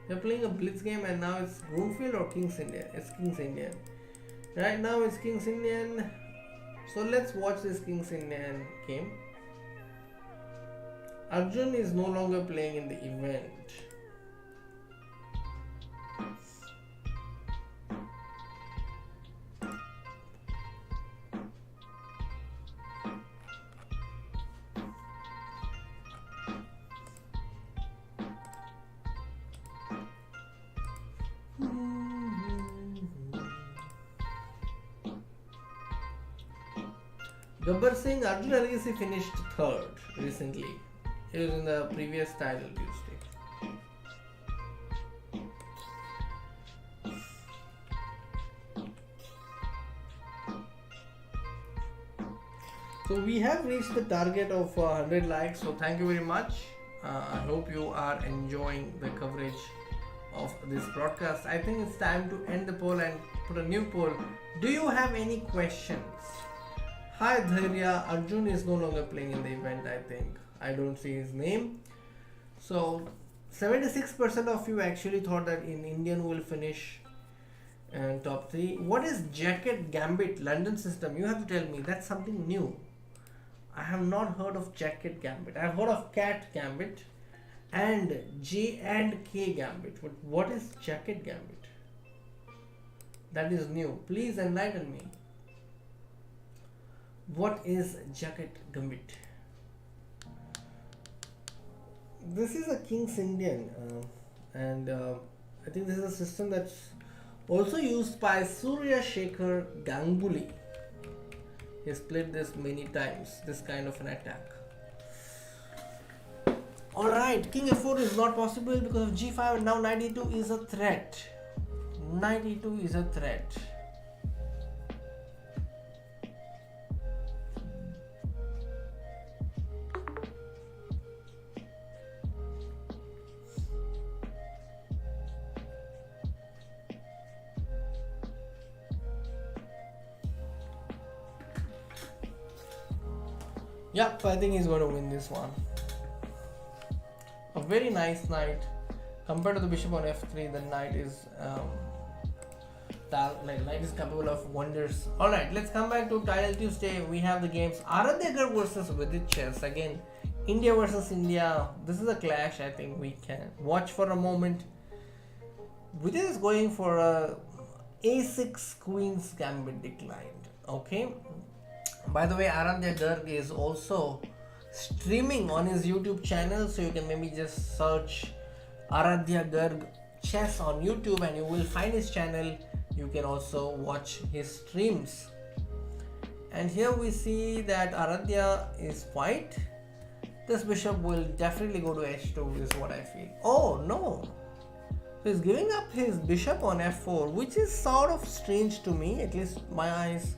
They're playing a blitz game and now it's Broomfield or King's Indian? It's King's Indian. Right now it's King's Indian. So let's watch this King's Indian game. Arjun is no longer playing in the event. Gabbar Singh, Arjun Agassi finished third recently. It was in the previous title Tuesday. So we have reached the target of 100 likes. So thank you very much. I hope you are enjoying the coverage of this broadcast. I think it's time to end the poll and put a new poll. Do you have any questions? Hi Dhairya, Arjun is no longer playing in the event, I think. I don't see his name. So 76% of you actually thought that in Indian will finish in top 3. What is Jacket Gambit London system? You have to tell me. That's something new. I have not heard of Jacket Gambit. I have heard of Cat Gambit and J and K Gambit. But what is Jacket Gambit? That is new. Please enlighten me. What is Jacket Gambit? This is a King's Indian and I think this is a system that's also used by Surya Shekhar Ganguly. He's played this many times, this kind of an attack. Alright, King f4 is not possible because of g5 and now knight e2 is a threat. Knight e2 is a threat. Yep, I think he's going to win this one. A very nice knight. Compared to the bishop on f3, the knight is knight is capable of wonders. Alright, let's come back to Title Tuesday. We have the games Aradhya Garg versus Vidit Chess. Again, India versus India. This is a clash I think we can watch for a moment. Vidit is going for a a6 Queen's Gambit declined. Okay. By the way, Aradhya Garg is also streaming on his YouTube channel, so you can maybe just search Aradhya Garg Chess on YouTube and you will find his channel. You can also watch his streams. And here we see that Aradhya is white. This bishop will definitely go to h2 is what I feel. Oh no! So he's giving up his bishop on f4, which is sort of strange to me, at least my eyes.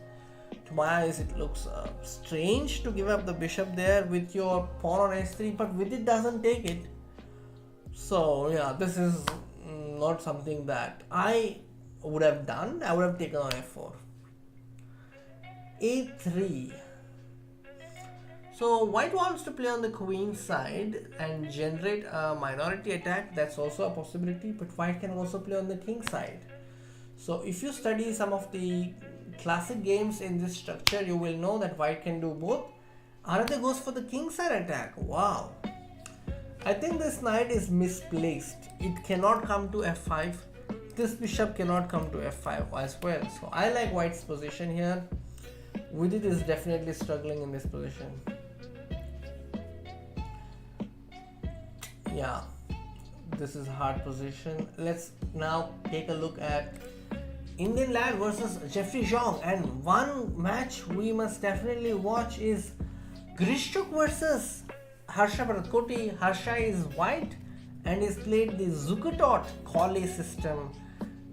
To my eyes, it looks strange to give up the bishop there with your pawn on h3, but with it doesn't take it. So yeah, this is not something that I would have done. I would have taken on f4. a3. So white wants to play on the queen side and generate a minority attack. That's also a possibility, but white can also play on the king side. So if you study some of the classic games in this structure, you will know that white can do both. Aradhya goes for the king side attack. Wow. I think this knight is misplaced. It cannot come to f5. This bishop cannot come to f5 as well. So I like white's position here. Vidit is definitely struggling in this position. Yeah. This is hard position. Let's now take a look at IndianLad versus Jeffrey Zhong, and one match we must definitely watch is Grishchuk versus Harsha Bharatkoti. Harsha is white and is played the Zukatot Colley system.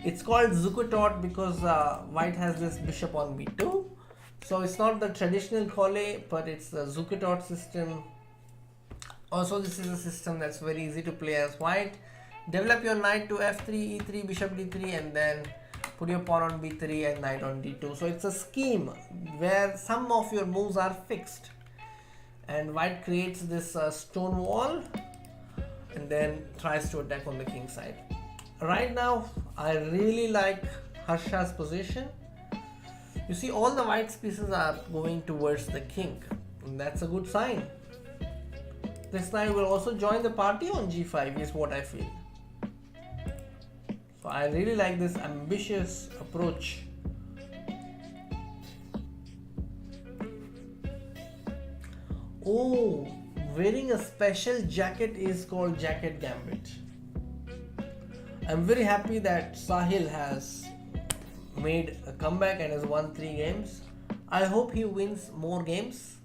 It's called Zukatot because white has this bishop on b2. So it's not the traditional Colley, but it's the Zukatot system. Also, this is a system that's very easy to play as white. Develop your knight to f3, e3, bishop d3, and then put your pawn on b3 and knight on d2. So it's a scheme where some of your moves are fixed. And white creates this stone wall and then tries to attack on the king side. Right now, I really like Harsha's position. You see, all the white's pieces are going towards the king. And that's a good sign. This knight will also join the party on g5 is what I feel. So I really like this ambitious approach. Oh, wearing a special jacket is called Jacket Gambit. I'm very happy that Sahil has made a comeback and has won 3 games. I hope he wins more games.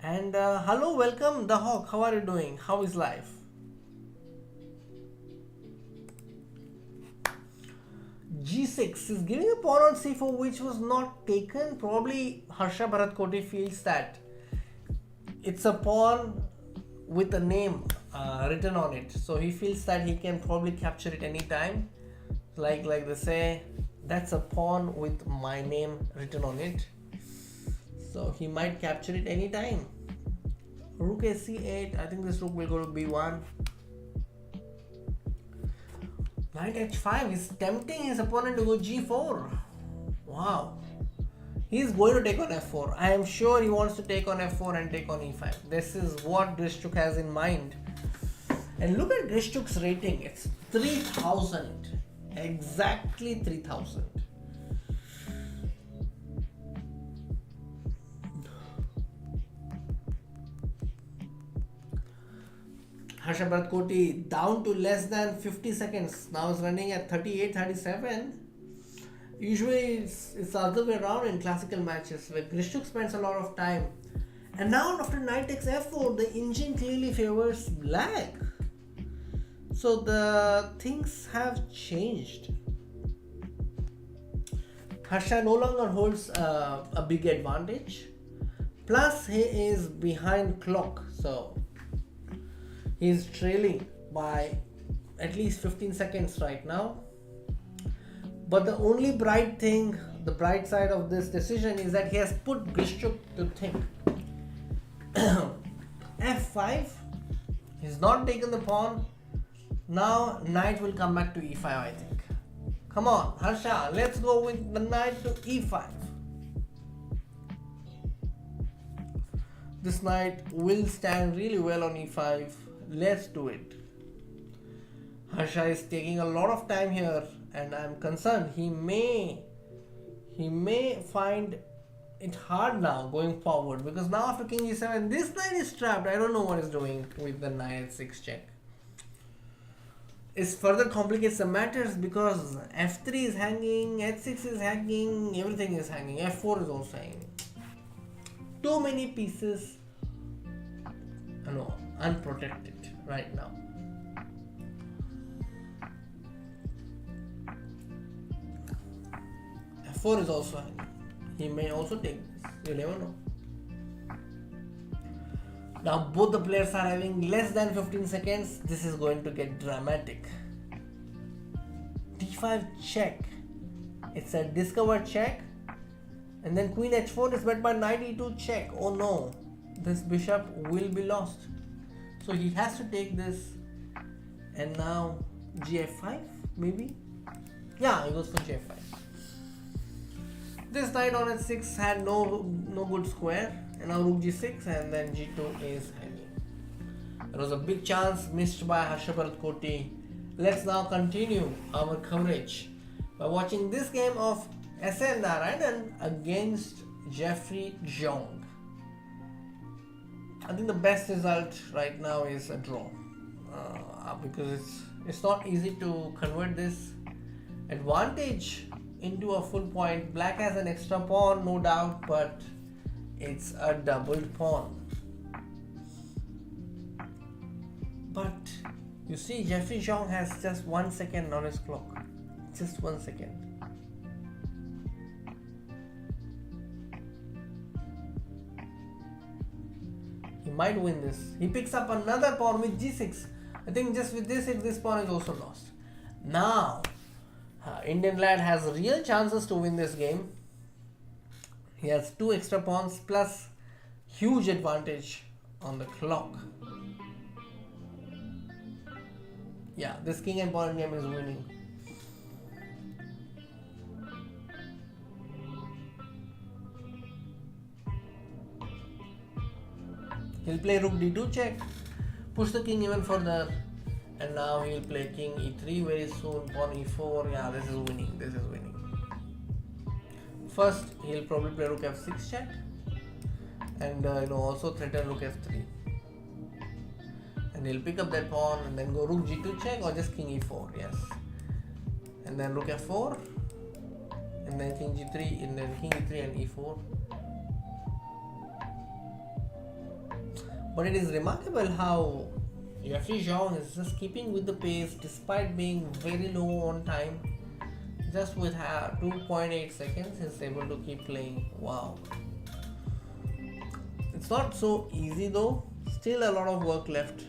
And hello, welcome The Hawk. How are you doing? How is life? G6 is giving a pawn on c4 which was not taken. Probably Harsha Bharatkoti feels that it's a pawn with a name written on it. So he feels that he can probably capture it anytime. Like they say, that's a pawn with my name written on it. So he might capture it anytime. Rook a c8. I think this rook will go to b1. Knight h5 is tempting his opponent to go g4. Wow. He is going to take on f4. I am sure he wants to take on f4 and take on e5. This is what Grishchuk has in mind. And look at Grishchuk's rating. It's 3000. Exactly 3000. Harsha Bharatkoti down to less than 50 seconds. Now is running at 38-37. Usually it's the other way around in classical matches where Grishchuk spends a lot of time. And now after knight takes f4, the engine clearly favors black. So the things have changed. Harsha no longer holds a big advantage. Plus he is behind clock. So he is trailing by at least 15 seconds right now. But the only bright thing, the bright side of this decision is that he has put Grishchuk to think. f5, he's not taken the pawn. Now knight will come back to e5, I think. Come on, Harsha, let's go with the knight to e5. This knight will stand really well on e5. Let's do it. Harsha is taking a lot of time here and I'm concerned he may find it hard now going forward, because now after king e7 this knight is trapped. I don't know what he's doing with the knight h6 check. It further complicates the matters because f3 is hanging, h6 is hanging, everything is hanging, f4 is also hanging. Too many pieces unprotected right now. f4 is also hanging. He may also take this. You never know. Now both the players are having less than 15 seconds. This is going to get dramatic. d5 check. It's a discovered check. And then queen h4 is met by knight e2 check. Oh no. This bishop will be lost. So he has to take this. And now gf5 maybe? Yeah, he goes for gf5. This knight on h6 had no good square, and now rook g6 and then g2 is hanging. There was a big chance missed by Harsha Bharatkoti. Let's now continue our coverage by watching this game of S.L.Narayanan against Jeffrey Zhong. I think the best result right now is a draw. because it's not easy to convert this advantage into a full point. Black has an extra pawn, no doubt, but it's a doubled pawn. But you see, Jeffrey Zhang has just 1 second on his clock. Just 1 second. He might win this. He picks up another pawn with g6. I think just with this, if this pawn is also lost. Now, Indian lad has real chances to win this game. He has 2 extra pawns plus huge advantage on the clock. Yeah, this king and pawn game is winning. He'll play rook d2 check, push the king even further, and now he'll play king e3 very soon, pawn e4. Yeah, this is winning. This is winning. First, he'll probably play rook f6 check, and also threaten rook f3. And he'll pick up that pawn and then go rook g2 check or just king e4. Yes, and then rook f4, and then king g3, and then king e3 and e4. But it is remarkable how Jeffrey Zhang is just keeping with the pace despite being very low on time. Just with 2.8 seconds, he's able to keep playing. Wow. It's not so easy though. Still a lot of work left.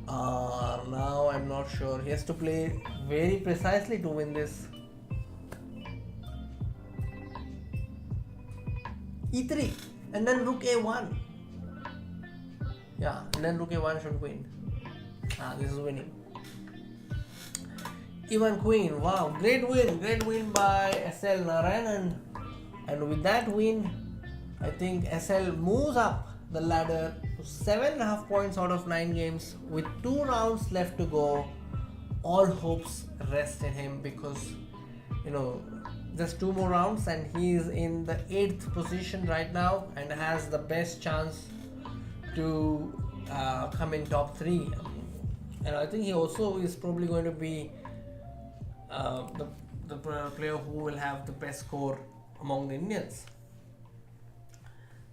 Now I'm not sure. He has to play very precisely to win this. e3 and then rook a1. Yeah, and then rook a1 should win. This is winning. E1 queen. Wow, great win by S.L.Narayanan. And with that win, I think SL moves up the ladder to 7.5 points out of 9 games with 2 rounds left to go. All hopes rest in him because just 2 more rounds and he is in the 8th position right now and has the best chance to come in top 3. And I think he also is probably going to be the player who will have the best score among the Indians.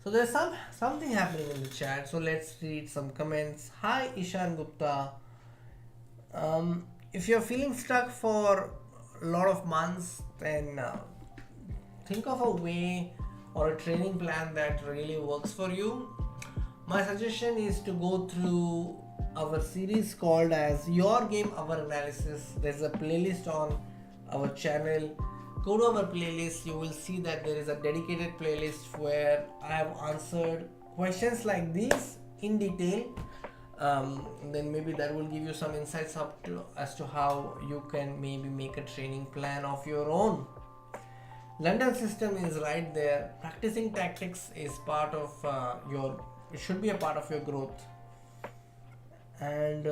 So there's something happening in the chat. So let's read some comments. Hi Ishan Gupta. If you're feeling stuck for a lot of months, then think of a way or a training plan that really works for you. My suggestion is to go through our series called as Your Game Our Analysis. There's a playlist on our channel. Go to our playlist, you will see that there is a dedicated playlist where I have answered questions like these in detail. Then maybe that will give you some insights as to how you can maybe make a training plan of your own. London system is right there. Practicing tactics is part of it should be a part of your growth. And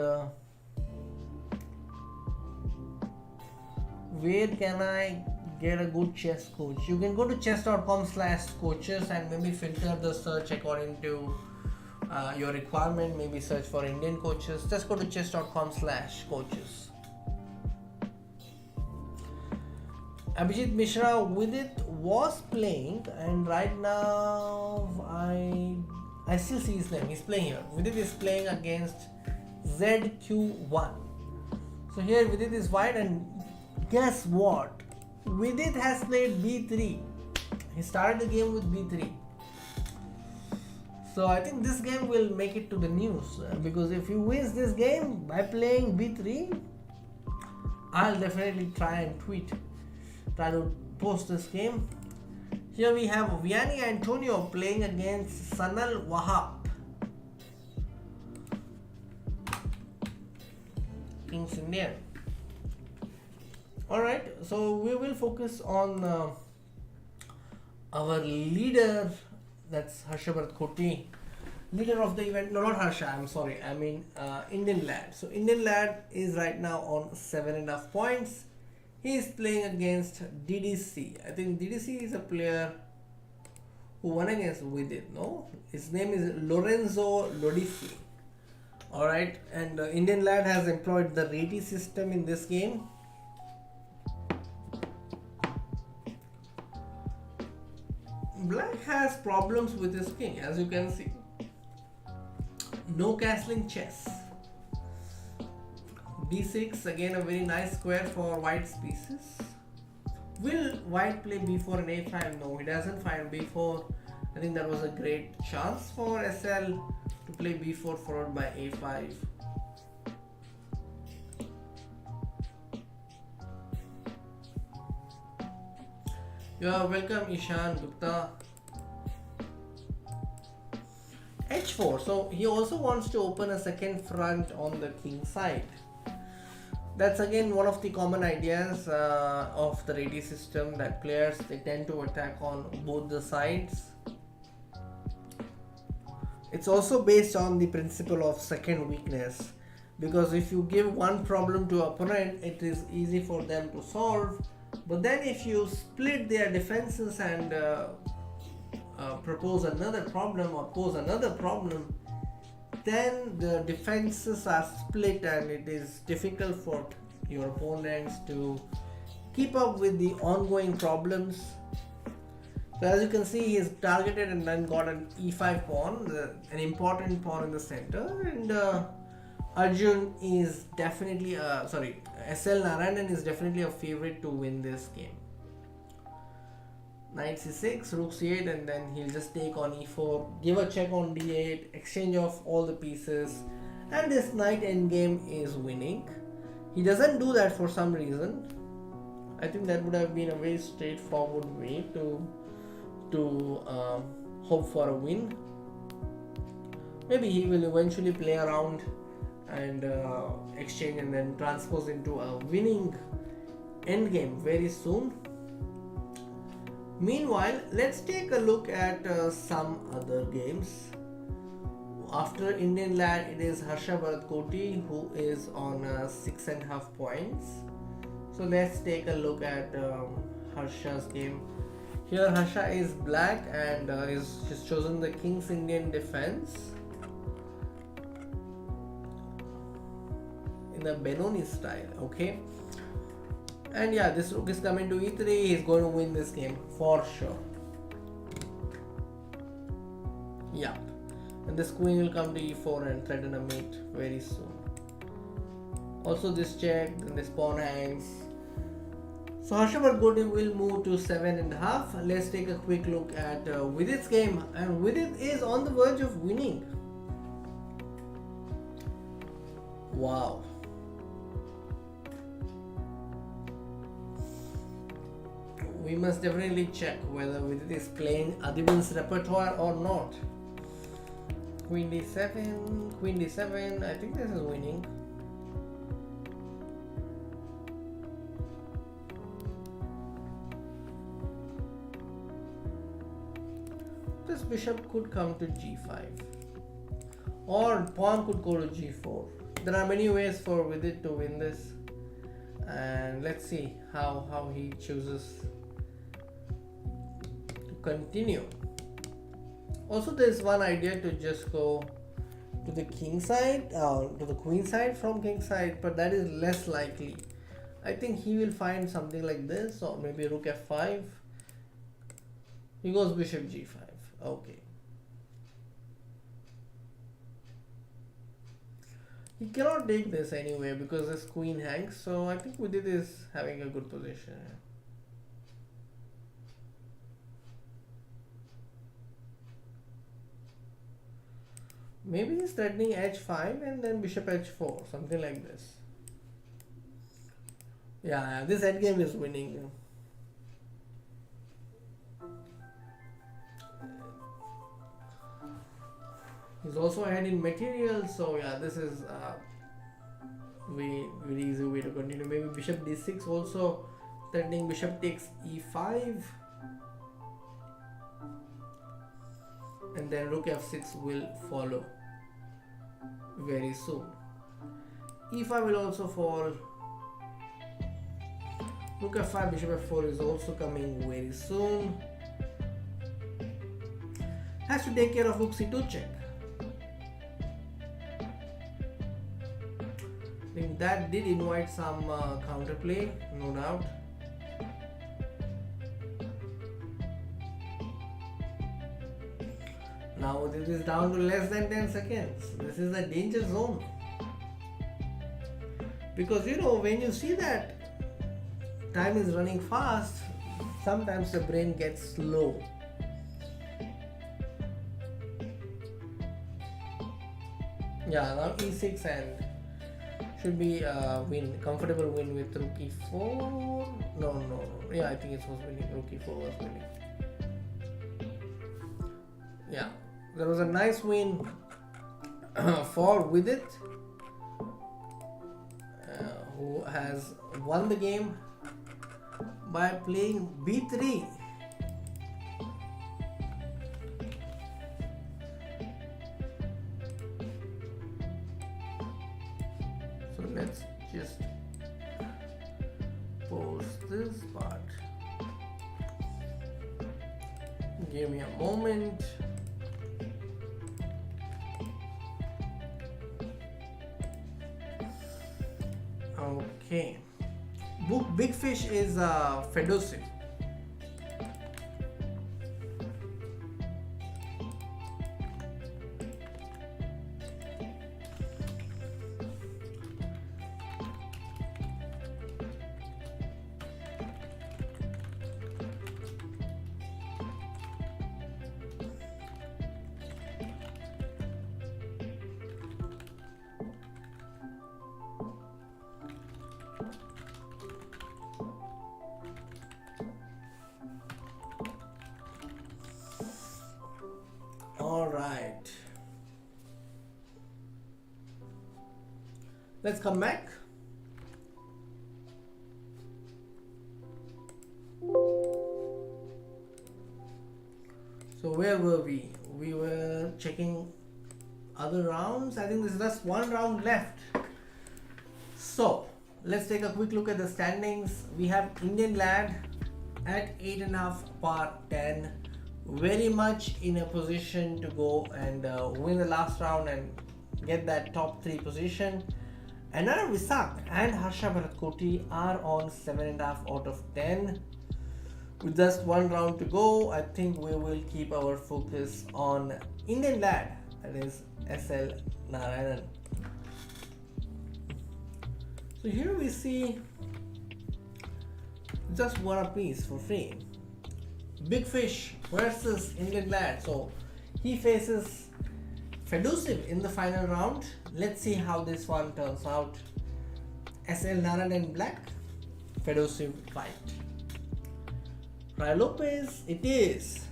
where can I get a good chess coach? You can go to chess.com/coaches and maybe filter the search according to your requirement. Maybe search for Indian coaches. Just go to chess.com/coaches. Abhijit Mishra with it was playing, and right now I still see his name. He's playing here. Vidit is playing against ZQ1. So here Vidit is white, and guess what? Vidit has played B3. He started the game with B3. So I think this game will make it to the news because if he wins this game by playing B3, I'll definitely try to post this game. Here we have Vianney Antonio playing against Sanal Wahab. Kings Indian. Alright, so we will focus on our leader, that's Harsha Bharat, leader of the event. No, not Harsha, I'm sorry, I mean Indian Lad. So Indian Lad is right now on 7.5 points. He is playing against DDC. I think DDC is a player who won against Vidit, no? His name is Lorenzo Lodici. Alright, and Indian lad has employed the reti system in this game. Black has problems with his king, as you can see. No castling chess. b6, again a very nice square for white's pieces. Will white play b4 and a5? No, he doesn't find b4. I think that was a great chance for SL to play b4 followed by a5. You are welcome, Ishan Gupta. h4. So he also wants to open a second front on the king side. That's again one of the common ideas of the reti system, that players, they tend to attack on both the sides. It's also based on the principle of second weakness, because if you give one problem to opponent, it is easy for them to solve. But then if you split their defenses and propose another problem or pose another problem, then the defenses are split and it is difficult for your opponents to keep up with the ongoing problems. So as you can see, he is targeted and then got an e5 pawn, an important pawn in the center, and Arjun is definitely S.L.Narayanan is definitely a favorite to win this game. Knight c6, rook c8, and then he'll just take on e4, give a check on d8, exchange of all the pieces, and this knight endgame is winning. He doesn't do that for some reason. I think that would have been a very straightforward way to hope for a win. Maybe he will eventually play around and exchange and then transpose into a winning endgame very soon. Meanwhile, let's take a look at some other games. After IndianLad, it is Harsha Bharatkoti who is on 6.5 points. So let's take a look at Harsha's game. Here Harsha is black and he's chosen the King's Indian defense in the Benoni style. Okay. And yeah, this rook is coming to e3. He's going to win this game for sure. Yeah. And this queen will come to e4 and threaten a mate very soon. Also this check, then this pawn hangs. So Harsha Bharatkoti will move to 7.5. Let's take a quick look at Vidit's game. And Vidit is on the verge of winning. Wow. We must definitely check whether Vidit is playing Adibin's repertoire or not. Queen d7, Queen d7. I think this is winning. This bishop could come to g5, or pawn could go to g4. There are many ways for Vidit to win this, and let's see how he chooses to continue. Also, there is one idea to just go to the king side, to the queen side from king side, but that is less likely. I think he will find something like this, or maybe rook f5. He goes bishop g5. Okay. He cannot take this anyway because this queen hangs, so I think Vidit is having a good position. Maybe he's threatening h5 and then bishop h4, something like this. Yeah, this endgame is winning. He's also ahead in material, so yeah, this is very easy way to continue. Maybe bishop d6 also, threatening bishop takes e5, and then rook f6 will follow very soon. e5 will also fall. Rook f5, bishop f4 is also coming very soon. Has to take care of rook c2 check. that did invite some counterplay, no doubt. Now this is down to less than 10 seconds. This is a danger zone. Because when you see that time is running fast, sometimes the brain gets slow. Yeah, now e6 and should be win, comfortable win with rook e4. No. Yeah, I think it was winning. Rook e4 was winning. Yeah, there was a nice win for Vidit, who has won the game by playing b3. So let's just post this part. Give me a moment. Okay. Big Fish is Fedosiv. All right. Let's come back. So where were we? We were checking other rounds. I think there's just one round left. So let's take a quick look at the standings. We have IndianLad at 8.5 par 10. Very much in a position to go and win the last round and get that top 3 position. Another Visak and Harsha Bharatkoti are on 7.5 out of 10. With just one round to go, I think we will keep our focus on IndianLad, that is S.L.Narayanan. So here we see just one apiece for free. Big Fish versus IndianLad. So he faces Fedosiv in the final round. Let's see how this one turns out. S.L.Narayanan black, Fedosiv white. Rai Lopez, it is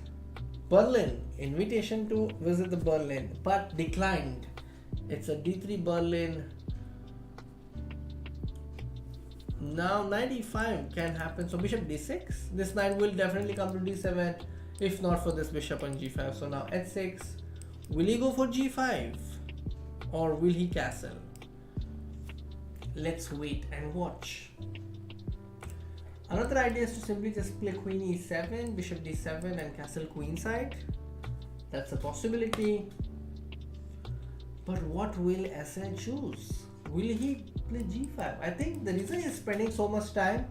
Berlin. Invitation to visit the Berlin, but declined. It's a D3 Berlin. Now 95 can happen. So bishop d6. This knight will definitely come to d7 if not for this bishop on g5. So now h6. Will he go for g5 or will he castle? Let's wait and watch. Another idea is to simply just play queen e7, bishop d7 and castle queenside. That's a possibility. But what will SL choose? Will he play g5? I think the reason he's spending so much time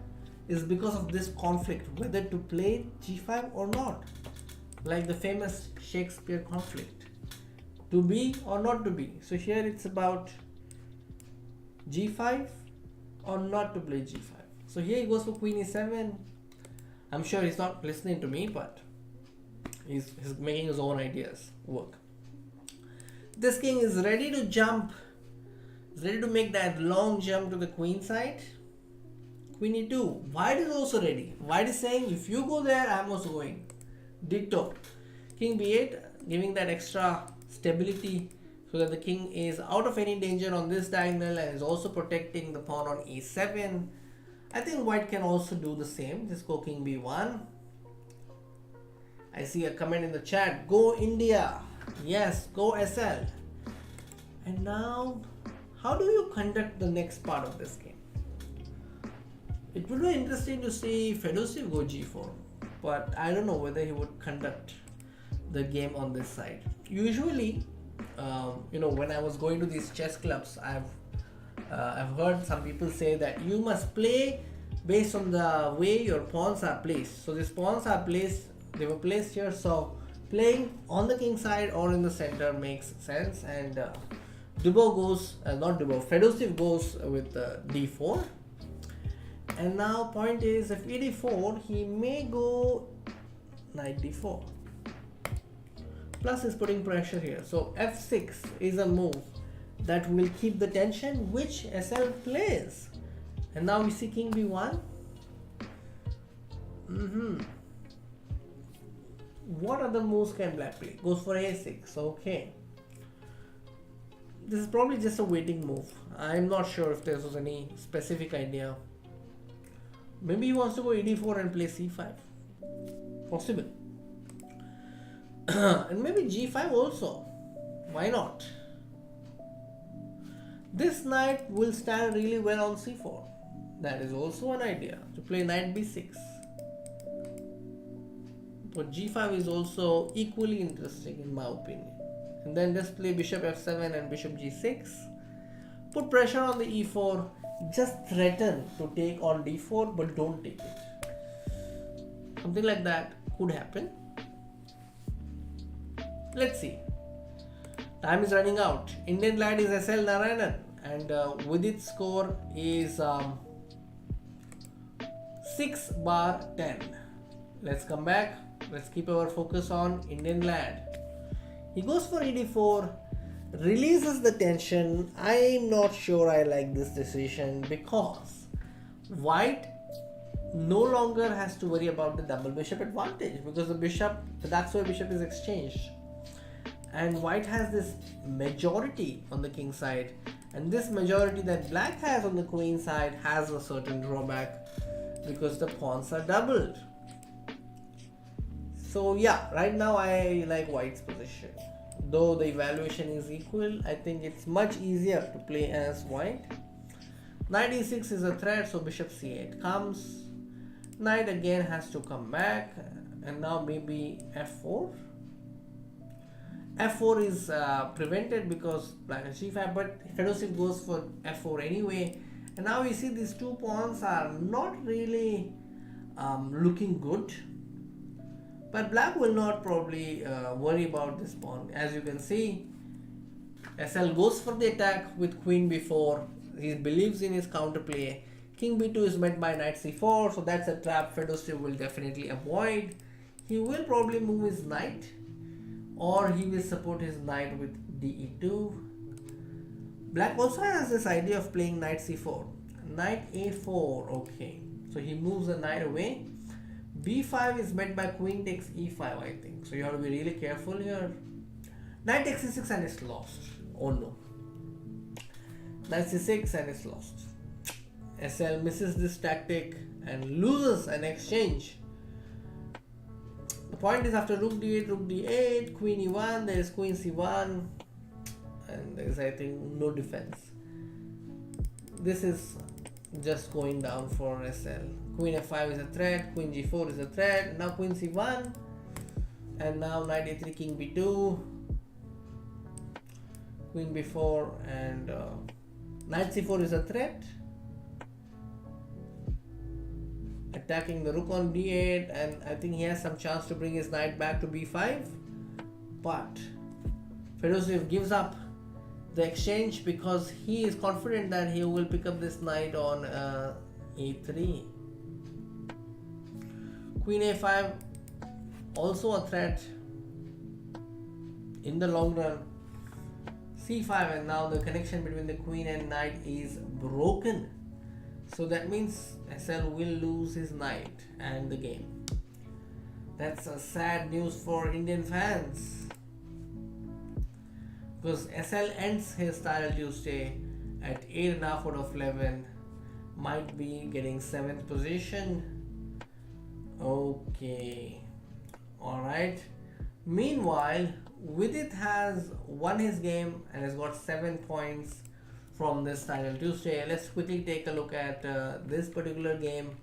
is because of this conflict, whether to play g5 or not. Like the famous Shakespeare conflict. To be or not to be. So here it's about g5 or not to play g5. So here he goes for queen e7. I'm sure he's not listening to me, but he's making his own ideas work. This king is ready to jump. He's ready to make that long jump to the queen side. Queen e2. White is also ready. White is saying, if you go there, I'm also going. Ditto. King b8, giving that extra stability so that the king is out of any danger on this diagonal and is also protecting the pawn on e7. I think white can also do the same. Just go king b1. I see a comment in the chat. Go India. Yes, go SL. And now, how do you conduct the next part of this game? It would be interesting to see Fedosiv go g4. But I don't know whether he would conduct the game on this side. Usually, when I was going to these chess clubs, I've I've heard some people say that you must play based on the way your pawns are placed. So these pawns are placed, they were placed here. So playing on the king side or in the center makes sense. And Dubov goes, not Dubov, Fedoshev goes with d4. And now point is, if e4, he may go knight d4. Plus is putting pressure here. So f6 is a move that will keep the tension, which SL plays. And now we see king b1. What other moves can black play? Goes for a6. Okay. This is probably just a waiting move. I'm not sure if there was any specific idea. Maybe he wants to go e4 and play c5. Possible. And maybe g5 also. Why not? This knight will stand really well on c4. That is also an idea, to play knight b6. But g5 is also equally interesting in my opinion. And then just play bishop f7 and bishop g6. Put pressure on the e4. Just threaten to take on d4, but don't take it. Something like that could happen. Let's see. Time is running out. Indian lad is S.L.Narayanan, and with its score is 6/10. Let's come back. Let's keep our focus on Indian lad. He goes for e4, releases the tension. I'm not sure I like this decision because white no longer has to worry about the double bishop advantage, because the dark square bishop is exchanged. And white has this majority on the king side, and this majority that black has on the queen side has a certain drawback because the pawns are doubled. So yeah, right now I like white's position. Though the evaluation is equal, I think it's much easier to play as white. Knight e6 is a threat, so bishop c8 comes. Knight again has to come back, and now maybe f4. f4 is prevented because black has g5, but Fedoshev goes for f4 anyway. And now we see these two pawns are not really looking good. But black will not probably worry about this pawn. As you can see, SL goes for the attack with queen b4. He believes in his counterplay. King b2 is met by knight c4, so that's a trap Fedoshev will definitely avoid. He will probably move his knight, or he will support his knight with de2. Black also has this idea of playing knight c4. Knight a4, okay. So he moves the knight away. b5 is met by queen takes e5, I think. So you have to be really careful here. Knight takes c6 and it's lost. Oh no. Knight c6 and it's lost. SL misses this tactic and loses an exchange. The point is, after rook d8, queen e1, there is queen c1, and there is, I think, no defense. This is just going down for SL. Queen f5 is a threat, queen g4 is a threat, now queen c1, and now knight a3, king b2, queen b4, and knight c4 is a threat. Attacking the rook on d8, and I think he has some chance to bring his knight back to b5, but Fedoshev gives up the exchange because he is confident that he will pick up this knight on e3. Queen a5 also a threat in the long run. c5, and now the connection between the queen and knight is broken. So that means SL will lose his knight and the game. That's a sad news for Indian fans, because SL ends his Style Tuesday at 8.5 out of 11. Might be getting 7th position. Okay. Alright. Meanwhile, Vidit has won his game and has got 7 points from this Style Tuesday. Let's quickly take a look at this particular game.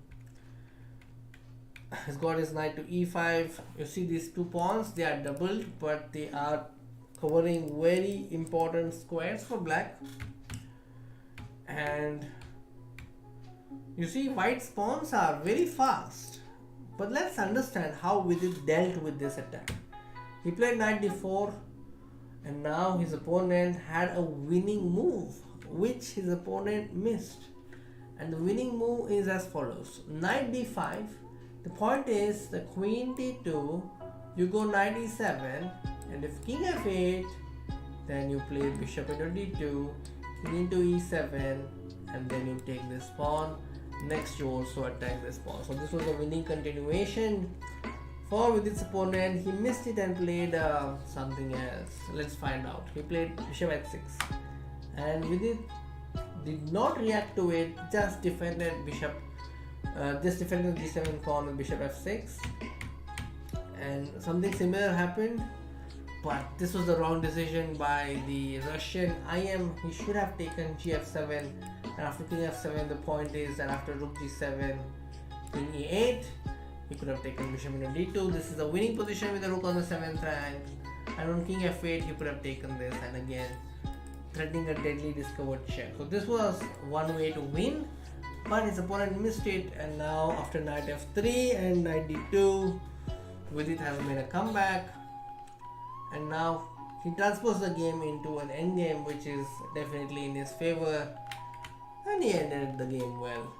He's got his knight to e5. You see these two pawns, they are doubled, but they are covering very important squares for black. And you see, white's pawns are very fast. But let's understand how Vidit dealt with this attack. He played knight d4, and now his opponent had a winning move, which his opponent missed. And the winning move is as follows: knight d5. The point is the queen d2, you go knight e7, and if king f8, then you play bishop into d2, king into e7, and then you take this pawn. Next you also attack this pawn. So this was a winning continuation for Vidit's opponent. He missed it and played something else. Let's find out. He played bishop h6, and Vidit did not react to it, just defended g7 pawn with bishop f6, and something similar happened. But this was the wrong decision by the Russian IM. He should have taken gf7, and after king f7, the point is that after rook g7, king e8, he could have taken bishop into d2. This is a winning position with the rook on the 7th rank, and on king f8, he could have taken this, and again threatening a deadly discovered check. So this was one way to win, but his opponent missed it, and now after knight f3 and knight d2, Vidit has made a comeback. And now he transfers the game into an endgame, which is definitely in his favor, and he ended the game well.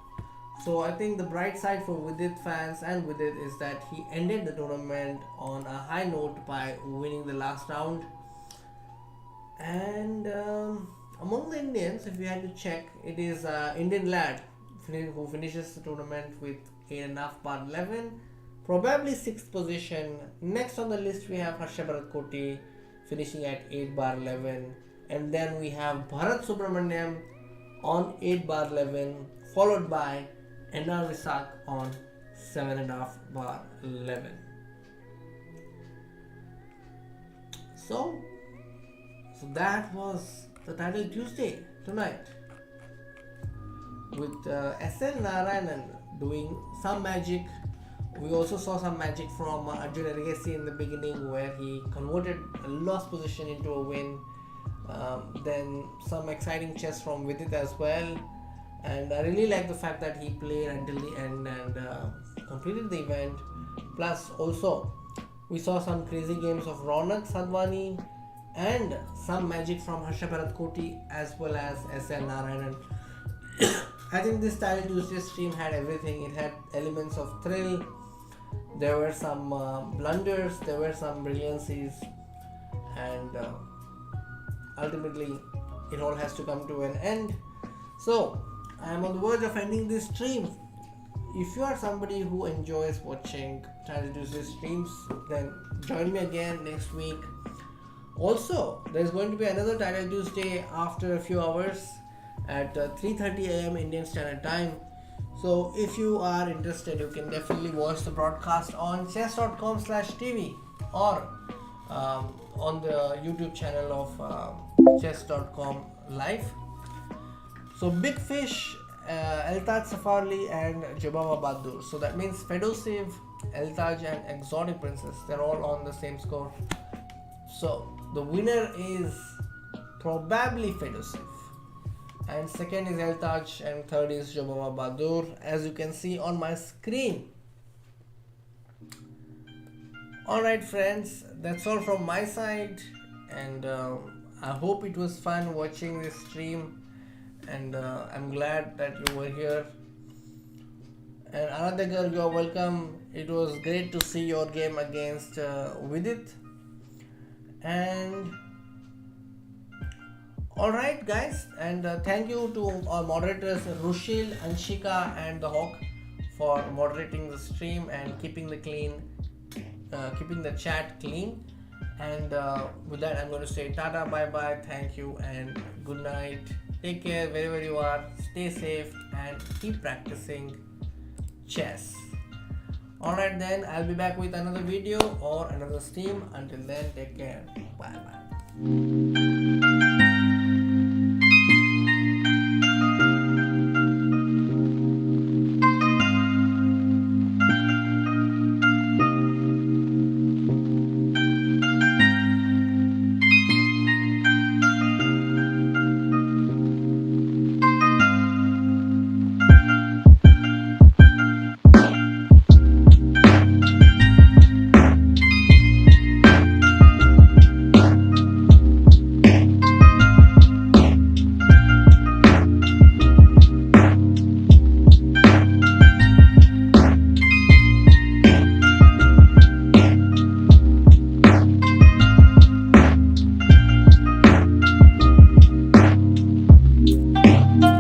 So I think the bright side for Vidit fans and Vidit is that he ended the tournament on a high note by winning the last round. And among the Indians, if we had to check, it is IndianLad who finishes the tournament with 8.5 bar 11. Probably 6th position. Next on the list we have Harsha Bharat finishing at 8 bar 11, and then we have Bharat Subramaniam on 8 bar 11, followed by N.R. Visak on 7.5 bar 11. So that was the title Tuesday tonight, with S.L.Narayanan doing some magic. We also saw some magic from Arjun Ergesi in the beginning, where he converted a lost position into a win. Then some exciting chess from Vidit as well. And I really like the fact that he played until the end and completed the event. Plus also, we saw some crazy games of Ronak Sadhwani and some magic from Harsha Bharat as well as S.L.Narayanan. I think this Title Tuesday stream had everything. It had elements of thrill. There were some blunders, there were some brilliancies, and ultimately it all has to come to an end. So I am on the verge of ending this stream. If you are somebody who enjoys watching Title Tuesday streams, then join me again next week. Also, there is going to be another Title Tuesday after a few hours at 3:30 a.m. Indian Standard Time. So if you are interested, you can definitely watch the broadcast on chess.com/TV or on the YouTube channel of chess.com live. So Big Fish, Eltaj Safarli and Jababa Bahadur. So that means Fedosiv, Eltaj and Exotic Princess. They're all on the same score. So the winner is probably Fedosiv, and second is Eltaj, and third is Jababa Bahadur, as you can see on my screen. Alright friends, that's all from my side, and I hope it was fun watching this stream, and I'm glad that you were here. And Aradhya girl, you are welcome. It was great to see your game against Vidit. And alright guys, and thank you to our moderators Rushil, Anshika and the Hawk for moderating the stream and keeping the chat clean. And with that, I'm going to say tata, bye bye, thank you and good night. Take care wherever you are, stay safe and keep practicing chess. Alright then, I'll be back with another video or another stream. Until then, take care, bye bye.